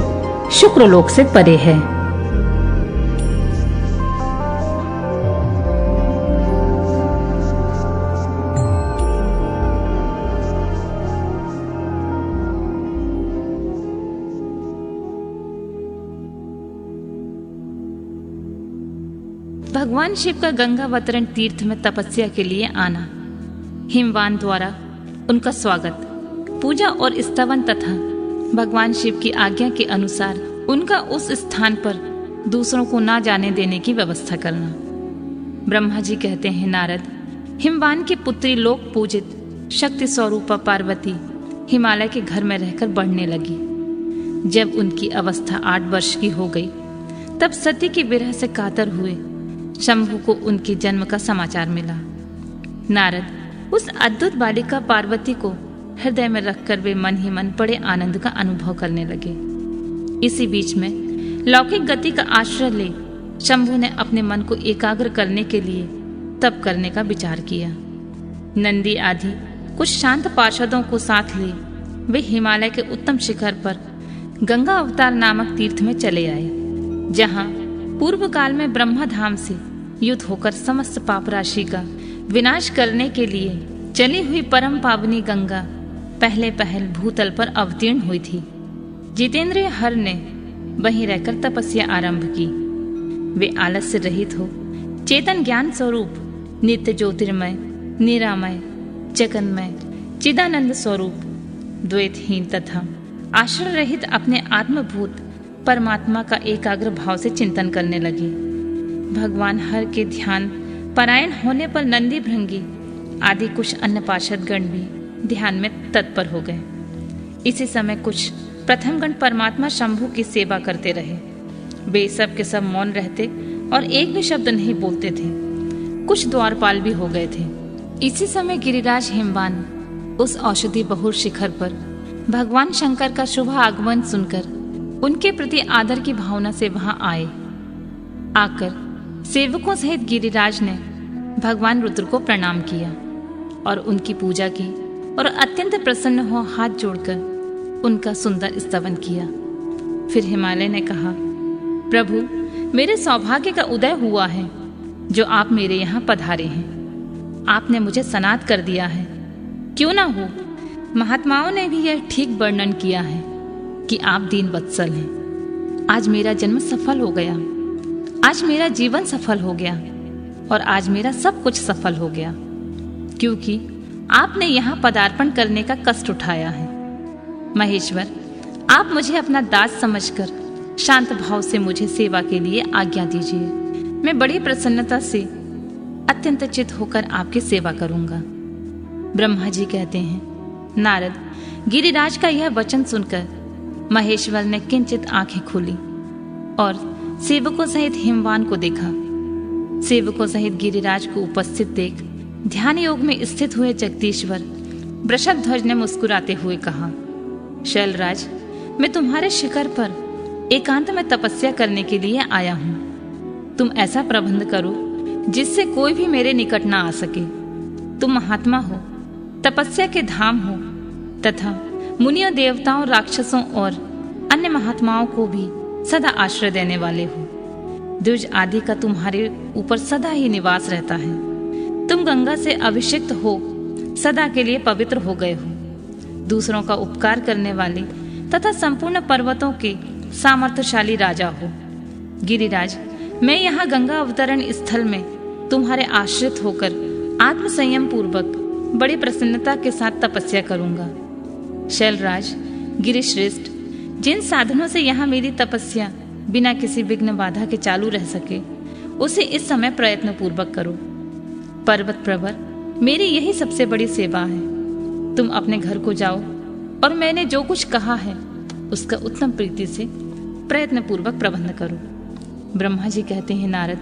शुक्र लोक से परे है। भगवान शिव का गंगावतरण तीर्थ में तपस्या के लिए आना, हिमवान द्वारा उनका स्वागत, पूजा और स्तवन तथा भगवान शिव की आज्ञा के अनुसार उनका उस स्थान पर दूसरों को ना जाने देने की व्यवस्था करना। ब्रह्मा जी कहते हैं, नारद, हिमवान की पुत्री लोक पूजित शक्ति स्वरूपा पार्वती हिमालय के घर में रहकर बढ़ने लगी। जब उनकी अवस्था 8 वर्ष की हो गई तब सती की विरह से कातर हुए शंभु को उनके जन्म का समाचार मिला। नारद उस अद्भुत बालिका पार्वती को हृदय में रखकर वे मन ही मन बड़े आनंद का अनुभव करने लगे। इसी बीच में लौकिक गति का आश्रय ले शंभु ने अपने मन को एकाग्र करने के लिए तप करने का विचार किया। नंदी आदि कुछ शांत पार्षदों को साथ ले वे हिमालय के उत्तम शिखर पर गंगा अवतार नामक तीर्थ में चले आए, जहां पूर्व काल में ब्रह्मा धाम से युद्ध होकर समस्त पाप राशि का विनाश करने के लिए चली हुई परम पावनी गंगा पहले पहल भूतल पर अवतीर्ण हुई थी। जितेंद्रिय हर ने वहीं रहकर तपस्या आरंभ की। वे आलस्य रहित हो चेतन ज्ञान स्वरूप नित्य ज्योतिर्मय, निरामय, जगन्मय, चिदानंद स्वरूप द्वैतहीन तथा आश्रय रहित अपने आत्मभूत परमात्मा का एकाग्र भाव से चिंतन करने लगे। भगवान हर के ध्यान परायण होने पर नंदी भृंगी आदि कुछ अन्य पार्षद गण भी ध्यान में तत्पर हो गए। इसी समय कुछ प्रथम गण परमात्मा शंभु की सेवा करते रहे। वे सब के सब मौन रहते और एक भी शब्द नहीं बोलते थे। कुछ द्वारपाल भी हो गए थे। इसी समय गिरिराज हिमवान उस औषधि बहुर शिखर पर भगवान शंकर का शुभ आगमन सुनकर उनके प्रति आदर की भावना से वहां आए। आकर सेवकों सहित गिरिराज ने भगवान रुद्र को प्रणाम किया और उनकी पूजा की और अत्यंत प्रसन्न हो हाथ जोड़कर उनका सुंदर स्तवन किया। फिर हिमालय ने कहा, प्रभु, मेरे सौभाग्य का उदय हुआ है जो आप मेरे यहाँ पधारे हैं। आपने मुझे सनात कर दिया है। क्यों ना हो, महात्माओं ने भी यह ठीक वर्णन किया है कि आप दीन वत्सल हैं। आज मेरा जन्म सफल हो गया, आज मेरा जीवन सफल हो गया और आज मेरा सब कुछ सफल हो गया, क्योंकि आपने यहाँ पदार्पण करने का कष्ट उठाया है। महेश्वर, आप मुझे अपना दास समझकर शांत भाव से मुझे सेवा के लिए आज्ञा दीजिए। मैं बड़ी प्रसन्नता से अत्यंत चित होकर आपकी सेवा करूंगा। ब्रह्मा जी कहते हैं, नारद, गिरिराज का यह वचन सुनकर महेश्वर ने किंचित आंखें खोली और सेवकों सहित हिमवान को देखा। सेवकों सहित गिरिराज को उपस्थित देख ध्यान योग में स्थित हुए जगदीश्वर वृषभध्वज ने मुस्कुराते हुए कहा, शैलराज, मैं तुम्हारे शिखर पर एकांत में तपस्या करने के लिए आया हूँ। तुम ऐसा प्रबंध करो जिससे कोई भी मेरे निकट ना आ सके। तुम महात्मा हो, तपस्या के धाम हो तथा मुनियों, देवताओं, राक्षसों और अन्य महात्माओं को भी सदा आश्रय देने वाले हो। द्विज आदि का तुम्हारे ऊपर सदा ही निवास रहता है। तुम गंगा से अभिषिक्त हो सदा के लिए पवित्र हो गए हो। दूसरों का उपकार करने वाले तथा संपूर्ण पर्वतों के सामर्थ्यशाली राजा हो। गिरिराज, मैं यहाँ गंगा अवतरण स्थल में तुम्हारे आश्रित होकर आत्म संयम पूर्वक बड़ी प्रसन्नता के साथ तपस्या करूंगा। शैलराज, गिरिश्रेष्ठ, जिन साधनों से यहाँ मेरी तपस्या बिना किसी विघ्न बाधा के चालू रह सके, उसे इस समय प्रयत्न पूर्वक करो। पर्वत प्रवर, मेरी यही सबसे बड़ी सेवा है। तुम अपने घर को जाओ और मैंने जो कुछ कहा है उसका उत्तम प्रीति से प्रयत्न पूर्वक प्रबंध करो। ब्रह्मा जी कहते हैं, नारद,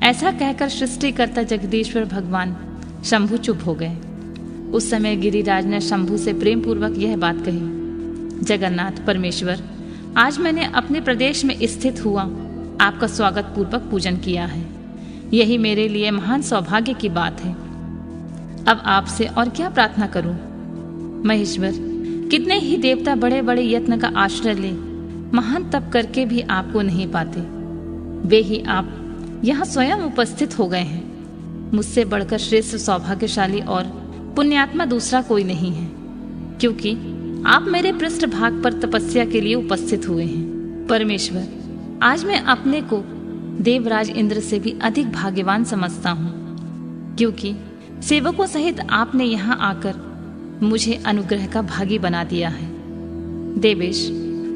ऐसा कहकर सृष्टिकर्ता जगदीश्वर भगवान शंभु चुप हो गए। उस समय गिरिराज ने शंभु से प्रेम पूर्वक यह बात कही, जगन्नाथ परमेश्वर, आज मैंने अपने प्रदेश में स्थित हुआ आपका स्वागत पूर्वक पूजन किया है। यही मेरे लिए महान सौभाग्य की बात है। अब आपसे और क्या प्रार्थना करूं? महेश्वर, कितने ही देवता बड़े बड़े यत्न का आश्रय ले महान तप करके भी आपको नहीं पाते। वे ही आप यहाँ स्वयं उपस्थित हो गए हैं। मुझसे बढ़कर श्रेष्ठ सौभाग्यशाली और पुण्यात्मा दूसरा कोई नहीं है, क्योंकि आप मेरे पृष्ठ भाग पर तपस्या के लिए उपस्थित हुए हैं। परमेश्वर, आज मैं अपने को देवराज इंद्र से भी अधिक भाग्यवान समझता हूँ, क्योंकि सेवकों सहित आपने यहाँ आकर मुझे अनुग्रह का भागी बना दिया है। देवेश,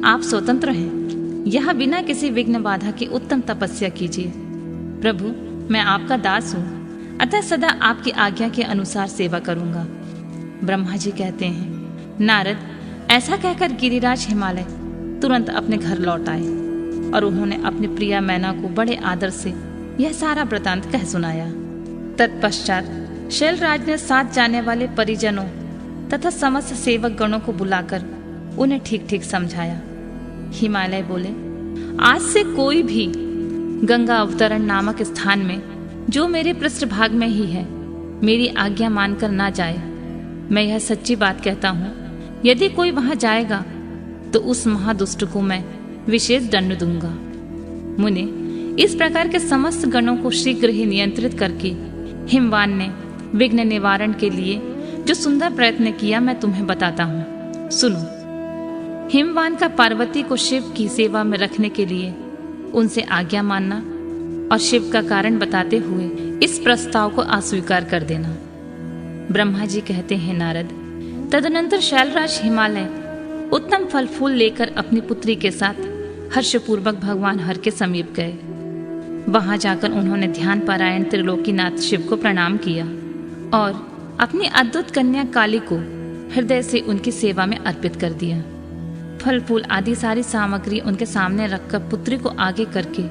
आप स्वतंत्र हैं। यहाँ बिना किसी विघ्न बाधा की उत्तम तपस्या कीजिए। प्रभु, मैं आपका दास हूँ, अतः सदा आपकी आज्ञा के अनुसार सेवा करूंगा। ब्रह्मा जी कहते हैं, नारद, ऐसा कहकर गिरिराज हिमालय तुरंत अपने घर लौट आए और उन्होंने अपनी प्रिया मैना को बड़े आदर से यह सारा वृतांत कह सुनाया। तत्पश्चात शैलराज ने साथ जाने वाले परिजनों तथा समस्त सेवक गणों को बुलाकर उन्हें ठीक ठीक समझाया। हिमालय बोले, आज से कोई भी गंगा अवतरण नामक स्थान में, जो मेरे पृष्ठभाग में ही है, मेरी आज्ञा मानकर ना जाए। मैं यह सच्ची बात कहता हूँ, यदि कोई वहां जाएगा तो उस महादुष्ट को मैं विशेष दंड दूंगा। मुने, इस प्रकार के समस्त गणों को शीघ्र ही नियंत्रित करके हिमवान ने विघ्न निवारण के लिए जो सुंदर प्रयत्न किया मैं तुम्हें बताता हूँ। सुनो। हिमवान का पार्वती को शिव की सेवा में रखने के लिए उनसे आज्ञा मानना और शिव का कारण बताते हुए इस प्रस्ताव को अस्वीकार कर देना। ब्रह्मा जी कहते हैं, नारद, तदनंतर शैलराज हिमालय उत्तम फल फूल लेकर अपनी पुत्री के साथ हर्षपूर्वक भगवान हर के समीप गए। वहां जाकर उन्होंने ध्यान पारायण त्रिलोकीनाथ शिव को प्रणाम किया और अपनी अद्भुत कन्या काली को हृदय से उनकी सेवा में अर्पित कर दिया। फल फूल आदि सारी सामग्री उनके सामने रखकर पुत्री को आगे करके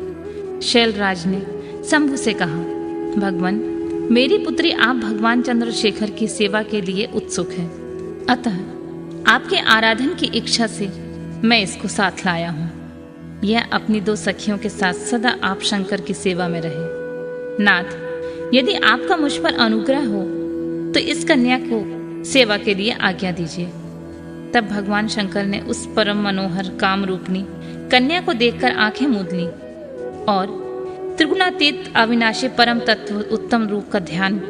शैलराज ने शंभु से कहा, भगवान, मेरी पुत्री आप भगवान चंद्रशेखर की सेवा के लिए उत्सुक है, अतः आपके आराधन की इच्छा से मैं इसको साथ लाया हूँ। यह अपनी 2 सखियों के साथ सदा आप शंकर की सेवा में रहे। नाथ, यदि आपका मुझ पर अनुग्रह हो तो इस कन्या को सेवा के लिए आज्ञा दीजिए। तब भगवान शंकर ने उस परम मनोहर काम रूपनी कन्या को देखकर आंखें मूंद ली और त्रिगुणातीत अविनाशी परम तत्व उत्तम रूप का ध्यान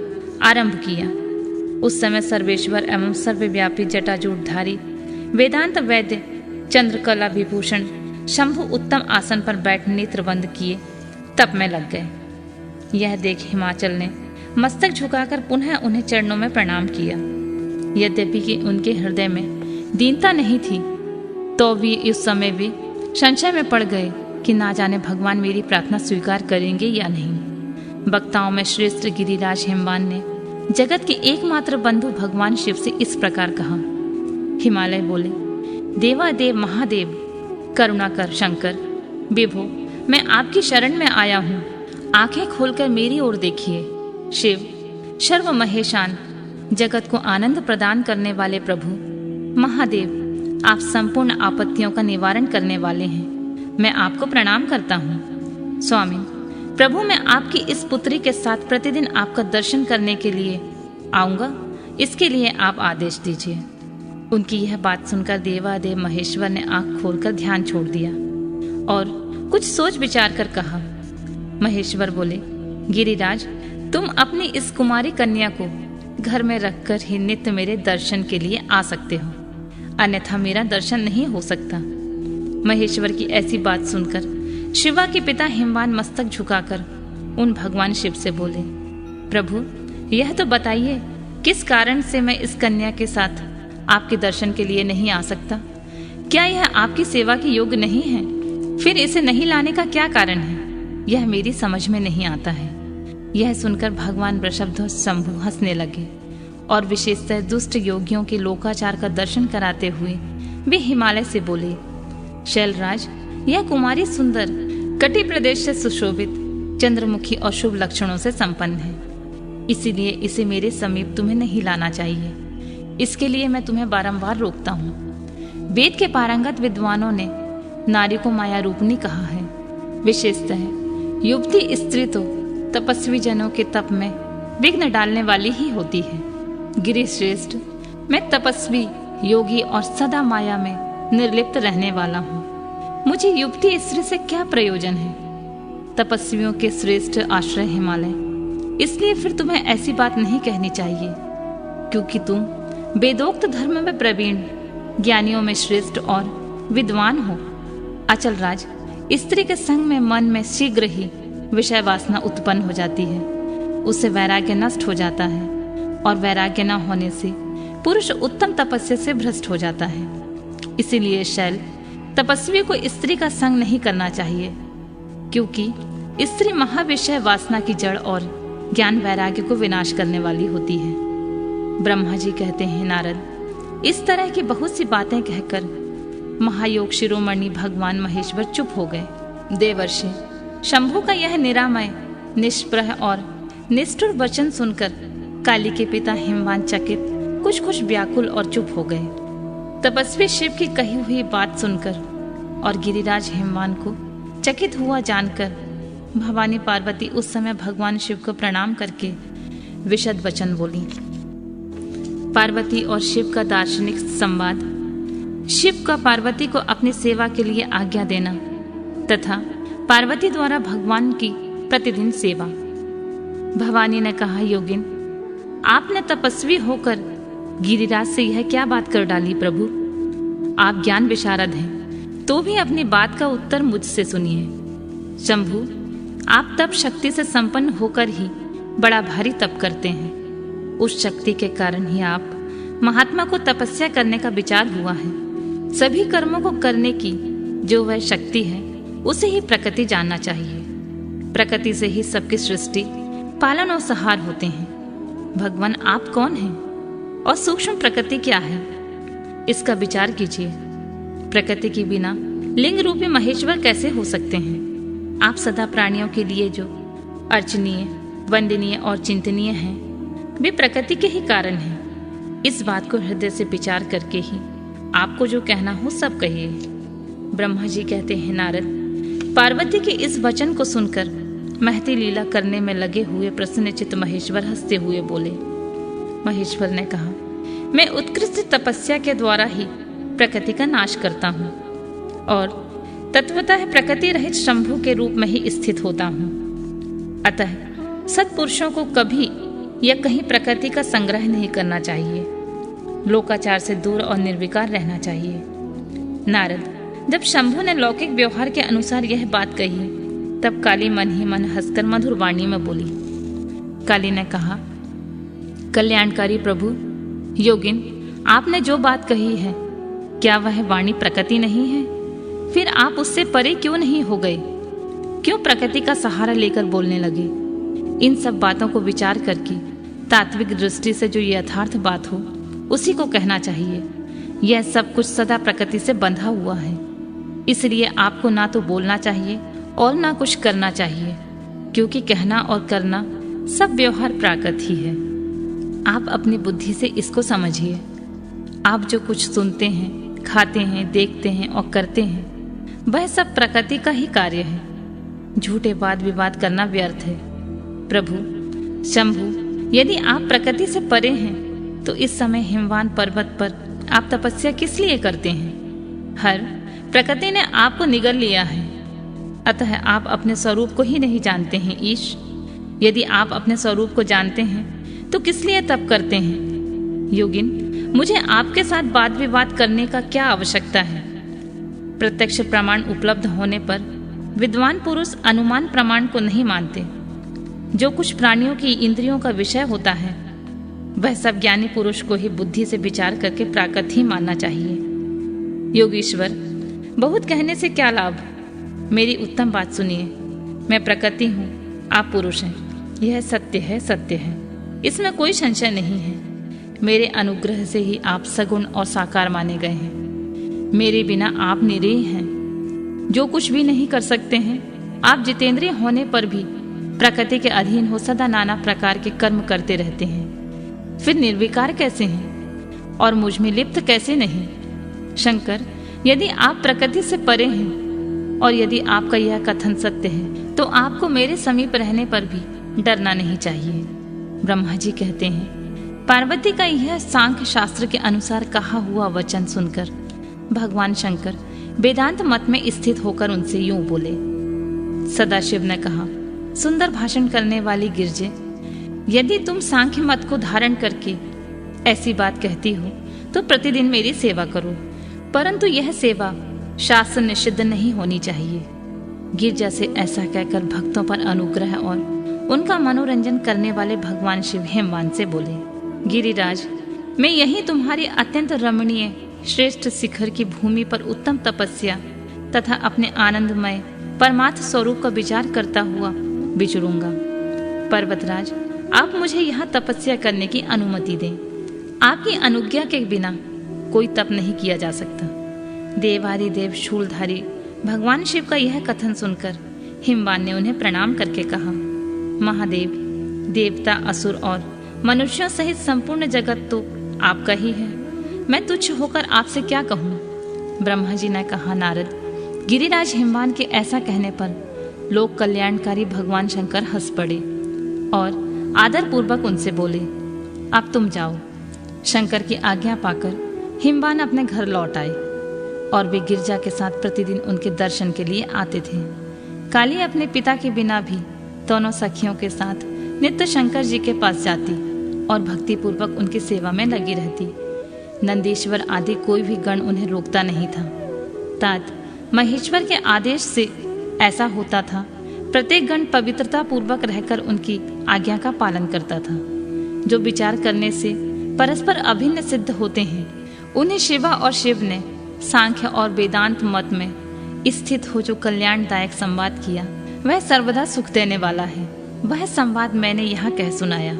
आरंभ किया। उस समय सर्वेश्वर एवं सर्वव्यापी जटाजूटधारी वेदांत वैद्य चंद्रकला विभूषण शंभु उत्तम आसन पर बैठ नेत्र बंद किए तप में लग गए। यह देख हिमाचल ने मस्तक झुकाकर पुनः उन्हें चरणों में प्रणाम किया। यद्यपि कि उनके हृदय में दीनता नहीं थी, तो भी उस समय वे संशय में पड़ गए कि ना जाने भगवान मेरी प्रार्थना स्वीकार करेंगे या नहीं। वक्ताओं में श्रेष्ठ गिरिराज हिमवान ने जगत के एकमात्र बंधु भगवान शिव से इस प्रकार कहा। हिमालय बोले, देवादेव महादेव, करुणा कर शंकर, विभो, मैं आपकी शरण में आया हूँ, आंखें खोलकर मेरी ओर देखिए। शिव, सर्व महेशान, जगत को आनंद प्रदान करने वाले प्रभु महादेव, आप संपूर्ण आपत्तियों का निवारण करने वाले हैं, मैं आपको प्रणाम करता हूँ। स्वामी प्रभु, मैं आपकी इस पुत्री के साथ प्रतिदिन आपका दर्शन करने के लिए आऊंगा, इसके लिए आप आदेश दीजिए। उनकी यह बात सुनकर देवादेव महेश्वर ने आंख खोलकर ध्यान छोड़ दिया और कुछ सोच विचार कर कहा। महेश्वर बोले, गिरिराज, तुम अपनी इस कुमारी कन्या को घर में रखकर ही नित्य मेरे दर्शन के लिए आ सकते हो, अन्यथा मेरा दर्शन नहीं हो सकता। महेश्वर की ऐसी बात सुनकर शिवा के पिता हिमवान मस्तक झुकाकर उन भगवान शिव से बोले, प्रभु, यह तो बताइए किस कारण से मैं इस कन्या के साथ आपके दर्शन के लिए नहीं आ सकता? क्या यह आपकी सेवा के योग्य नहीं है? फिर इसे नहीं लाने का क्या कारण है? यह मेरी समझ में नहीं आता है। यह सुनकर भगवान वृषभध्वज शंभु हंसने लगे और विशेषतः दुष्ट योगियों के लोकाचार का दर्शन कराते हुए वे हिमालय से बोले, शैलराज, यह कुमारी सुंदर, कटी प्रदेश से सुशोभित, चंद्रमुखी और शुभ लक्षणों से संपन्न है, इसीलिए इसे मेरे समीप तुम्हें नहीं लाना चाहिए। इसके लिए मैं तुम्हें बारंबार रोकता हूँ। वेद के पारंगत विद्वानों ने नारी को माया रूपनी कहा है। विशेषतः युवती स्त्री तो तपस्वी जनों के तप में विघ्न डालने वाली ही होती है। गिरिश्रेष्ठ, मैं तपस्वी, योगी और सदा माया में निर्लिप्त रहने वाला हूँ। मुझे युवती स्त्री से क्या प्रयोजन है? तपस्वियों के श्रेष्ठ आश्रय हिमालय, इसलिए फिर तुम्हें ऐसी बात नहीं कहनी चाहिए, क्योंकि तुम वेदोक्त धर्म में प्रवीण, ज्ञानियों में श्रेष्ठ और विद्वान हो। अचल राज, स्त्री के संग में मन में शीघ्र ही विषय वासना उत्पन्न हो जाती है, उससे वैराग्य नष्ट हो जाता है और वैराग्य न होने से पुरुष उत्तम तपस्या से भ्रष्ट हो जाता है। इसीलिए शैल, तपस्वी को स्त्री का संग नहीं करना चाहिए, क्योंकि स्त्री महाविषय वासना की जड़ और ज्ञान वैराग्य को विनाश करने वाली होती है। ब्रह्मा जी कहते हैं, नारद, इस तरह की बहुत सी बातें कहकर महायोग शिरोमणि भगवान महेश्वर चुप हो गए। देवर्षि शंभु का यह निरामय, निष्प्रह और निष्ठुर वचन सुनकर काली के पिता हिमवान चकित, कुछ व्याकुल और चुप हो गए। तपस्वी शिव की कही हुई बात सुनकर और गिरिराज हिमवान को चकित हुआ जानकर भवानी पार्वती उस समय भगवान शिव को प्रणाम करके विशद वचन बोली। पार्वती और शिव का दार्शनिक संवाद, शिव का पार्वती को अपनी सेवा के लिए आज्ञा देना तथा पार्वती द्वारा भगवान की प्रतिदिन सेवा। भवानी ने कहा, योगिन, आपने तपस्वी होकर गिरिराज से यह क्या बात कर डाली प्रभु? आप ज्ञान विशारद हैं, तो भी अपनी बात का उत्तर मुझसे सुनिए। शंभु, आप तप शक्ति से संपन्न होकर ही बड़ा भारी तप करते हैं। उस शक्ति के कारण ही आप महात्मा को तपस्या करने का विचार हुआ है। सभी कर्मों को करने की जो वह शक्ति है उसे ही प्रकृति जानना चाहिए। प्रकृति से ही सबकी सृष्टि, पालन और संहार होते हैं। भगवान आप कौन हैं और सूक्ष्म प्रकृति क्या है, इसका विचार कीजिए। प्रकृति के बिना लिंग रूपी महेश्वर कैसे हो सकते हैं। आप सदा प्राणियों के लिए जो अर्चनीय, वंदनीय और चिंतनीय हैं, वे प्रकृति के ही कारण हैं। इस बात को हृदय से विचार करके ही आपको जो कहना हो सब कहिए। ब्रह्मा जी कहते हैं, नारद, पार्वती के इस वचन को सुनकर महती लीला करने में लगे हुए प्रसन्नचित्त महेश्वर हंसते हुए बोले। महेश्वर ने कहा, मैं उत्कृष्ट तपस्या के द्वारा ही प्रकृति का नाश करता हूँ और तत्वतः प्रकृति रहित शंभु के रूप में ही स्थित होता हूँ। अतः सत्पुरुषों को कभी या कहीं प्रकृति का संग्रह नहीं करना चाहिए। लोकाचार से दूर और निर्विकार रहना चाहिए। नारद, जब शंभु ने लौकिक व्यवहार के अनुसार यह बात कही, तब काली मन ही मन हंसकर मधुर वाणी में बोली। काली ने कहा, कल्याणकारी प्रभु, योगिन, आपने जो बात कही है, क्या वह वाणी प्रकृति नहीं है? फिर आप उससे परे क्यों नहीं हो गए? क्यों प्रकृति का सहारा लेकर बोलने लगे? इन सब बातों को विचार करके तात्विक दृष्टि से जो यथार्थ बात हो उसी को कहना चाहिए। यह सब कुछ सदा प्रकृति से बंधा हुआ है, इसलिए आपको ना तो बोलना चाहिए और ना कुछ करना चाहिए, क्योंकि कहना और करना सब व्यवहार प्राकृत ही है। आप अपनी बुद्धि से इसको समझिए। आप जो कुछ सुनते हैं, खाते हैं, देखते हैं और करते हैं, वह सब प्रकृति का ही कार्य है। झूठे वाद विवाद करना व्यर्थ है। प्रभु शंभु, यदि आप प्रकृति से परे हैं तो इस समय हिमवान पर्वत पर आप तपस्या किस लिए करते हैं? हर प्रकृति ने आपको निगल लिया है, अतः आप अपने स्वरूप को ही नहीं जानते हैं। ईश, यदि आप अपने स्वरूप को जानते हैं तो किस लिए तप करते हैं? योगिन, मुझे आपके साथ वाद विवाद करने का क्या आवश्यकता है? प्रत्यक्ष प्रमाण उपलब्ध होने पर विद्वान पुरुष अनुमान प्रमाण को नहीं मानते। जो कुछ प्राणियों की इंद्रियों का विषय होता है, वह सब ज्ञानी पुरुष को ही बुद्धि से विचार करके प्राकृत ही मानना चाहिए। योगीश्वर, बहुत कहने से क्या लाभ? मेरी उत्तम बात सुनिए। मैं प्रकृति हूँ, आप पुरुष हैं। यह सत्य है, सत्य है, इसमें कोई संशय नहीं है। मेरे अनुग्रह से ही आप सगुण और साकार माने गए हैं। मेरे बिना आप निरीह हैं, जो कुछ भी नहीं कर सकते हैं। आप जितेंद्रिय होने पर भी प्रकृति के अधीन हो सदा नाना प्रकार के कर्म करते रहते हैं। फिर निर्विकार कैसे हैं और मुझ में लिप्त कैसे नहीं? शंकर, यदि आप प्रकृति से परे हैं और यदि आपका यह कथन सत्य है तो आपको मेरे समीप रहने पर भी डरना नहीं चाहिए। ब्रह्मा जी कहते हैं, पार्वती का यह सांख्य शास्त्र के अनुसार कहा हुआ वचन सुनकर भगवान शंकर वेदांत मत में स्थित होकर उनसे यूं बोले। सदाशिव ने कहा, सुंदर भाषण करने वाली गिरजे, यदि तुम सांख्य मत को धारण करके ऐसी बात कहती हो तो प्रतिदिन मेरी सेवा करो, परंतु यह सेवा शास्त्र निषिद्ध नहीं होनी चाहिए। गिरजा से ऐसा कहकर भक्तों पर अनुग्रह और उनका मनोरंजन करने वाले भगवान शिव हेमवान से बोले, गिरिराज, मैं यही तुम्हारी अत्यंत रमणीय श्रेष्ठ शिखर की भूमि पर उत्तम तपस्या तथा अपने आनंदमय परमार्थ स्वरूप का विचार करता हुआ विचरूंगा। पर्वतराज, आप मुझे यहाँ तपस्या करने की अनुमति दें। आपकी अनुज्ञा के बिना कोई तप नहीं किया जा सकता। देवादिदेव शूलधारी भगवान शिव का यह कथन सुनकर हिमवान ने उन्हें प्रणाम करके कहा, महादेव, देवता, असुर और मनुष्यों सहित संपूर्ण जगत तो आपका ही है। मैं तुच्छ होकर आपसे क्या कहूँ? ब्रह्मा जी ने कहा, नारद, गिरिराज हिमवान के ऐसा कहने पर लोक कल्याणकारी भगवान शंकर हंस पड़े और आदर पूर्वक उनसे बोले, अब तुम जाओ। शंकर की आज्ञा पाकर हिमवान अपने घर लौट आए और वे गिरजा के साथ प्रतिदिन उनके दर्शन के लिए आते थे। काली अपने पिता के बिना भी दोनों सखियों के साथ नित्य शंकर जी के पास जाती और भक्ति पूर्वक उनकी सेवा में लगी रहती। नंदीश्वर आदि कोई भी गण उन्हें रोकता नहीं था। तात महेश्वर के आदेश से ऐसा होता था। प्रत्येक गण पवित्रता पूर्वक रहकर उनकी आज्ञा का पालन करता था। जो विचार करने से परस्पर अभिन्न सिद्ध होते हैं। उन्हें शिवा और शिव ने सांख्य और वेदांत मत में स्थित हो जो कल्याणदायक संवाद किया, वह सर्वदा सुख देने वाला है। वह संवाद मैंने यहाँ कह सुनाया।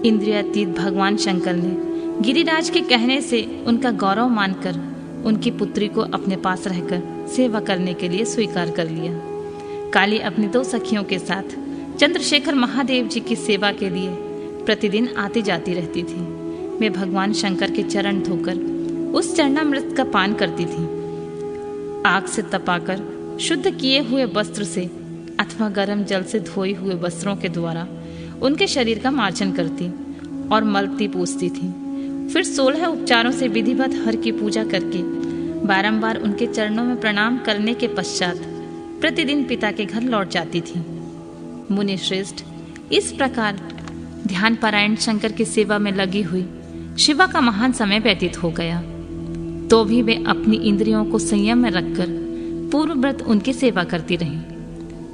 इंद्रियातीत भगवान शंकर ने गिरिराज के कहने से उनका गौरव मानकर उनकी पुत्री को अपने पास रहकर सेवा करने के लिए स्वीकार कर लिया। काली अपनी 2 सखियों के साथ चंद्रशेखर महादेव जी की सेवा के लिए प्रतिदिन आती जाती रहती थी। वे भगवान शंकर के चरण धोकर उस चरणामृत का पान करती थी। आग से तपाकर शुद्ध किए हुए वस्त्र से अथवा गर्म जल से धोए हुए वस्त्रों के द्वारा उनके शरीर का मार्जन करती और मलती पूछती थी। फिर 16 उपचारों से विधिवत हर की पूजा करके बारंबार उनके चरणों में प्रणाम करने के पश्चात प्रतिदिन पिता के घर लौट जाती थी। मुनि श्रेष्ठ, इस प्रकार ध्यान पारायण शंकर की सेवा में लगी हुई शिवा का महान समय व्यतीत हो गया। तो भी वे अपनी इंद्रियों को संयम में रखकर पूर्व व्रत उनकी सेवा करती रहीं।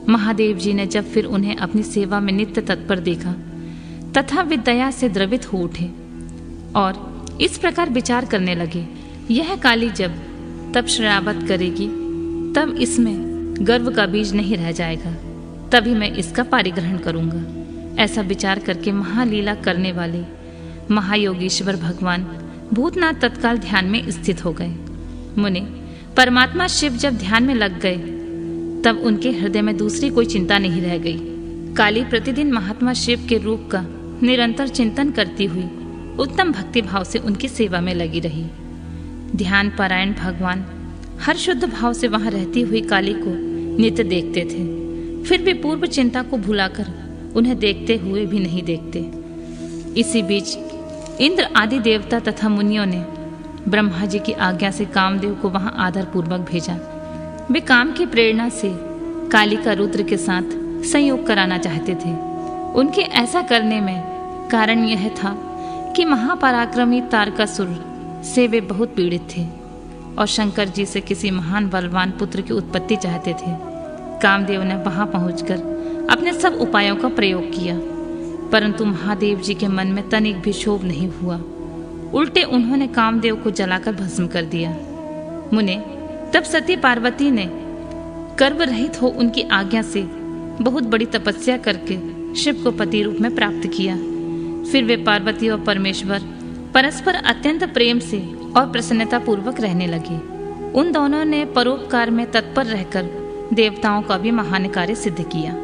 महादेव जी ने जब फिर उन्हें अपनी सेवा में नित्य तत्पर देखा तथा वे दया से द्रवित हो उठे और इस प्रकार विचार करने लगे, यह काली जब तब शराबत करेगी तब इसमें गर्व का बीज नहीं रह जाएगा, तभी मैं इसका पारिग्रहण करूंगा। ऐसा विचार करके महालीला करने वाले महायोगीश्वर भगवान भूतनाथ तत्काल ध्यान में स्थित हो गए। मुने, परमात्मा शिव जब ध्यान में लग गए तब उनके हृदय में दूसरी कोई चिंता नहीं रह गई। काली प्रतिदिन महात्मा शिव के रूप का निरंतर चिंतन करती हुई उत्तम भक्ति भाव से उनकी सेवा में लगी रही। ध्यान पारायण भगवान हर शुद्ध भाव से वहां रहती हुई काली को नित्य देखते थे, फिर भी पूर्व चिंता को भुलाकर उन्हें देखते हुए भी नहीं देखते। इसी बीच इंद्र आदि देवता तथा मुनियों ने ब्रह्मा जी की आज्ञा से कामदेव को वहां आदर पूर्वक भेजा। वे काम की प्रेरणा से काली का रुद्र के साथ संयोग कराना चाहते थे। उनके ऐसा करने में कारण यह था कि महापराक्रमी तारकासुर से वे बहुत पीड़ित थे और शंकर जी से किसी महान बलवान पुत्र की उत्पत्ति चाहते थे। कामदेव ने वहां पहुंचकर अपने सब उपायों का प्रयोग किया, परंतु महादेव जी के मन में तनिक भी क्षोभ नहीं हुआ। उल्टे उन्होंने कामदेव को जलाकर भस्म कर दिया। मुने, तब सती पार्वती ने गर्भ रहित हो उनकी आज्ञा से बहुत बड़ी तपस्या करके शिव को पति रूप में प्राप्त किया। फिर वे पार्वती और परमेश्वर परस्पर अत्यंत प्रेम से और प्रसन्नता पूर्वक रहने लगे। उन दोनों ने परोपकार में तत्पर रहकर देवताओं का भी महान कार्य सिद्ध किया।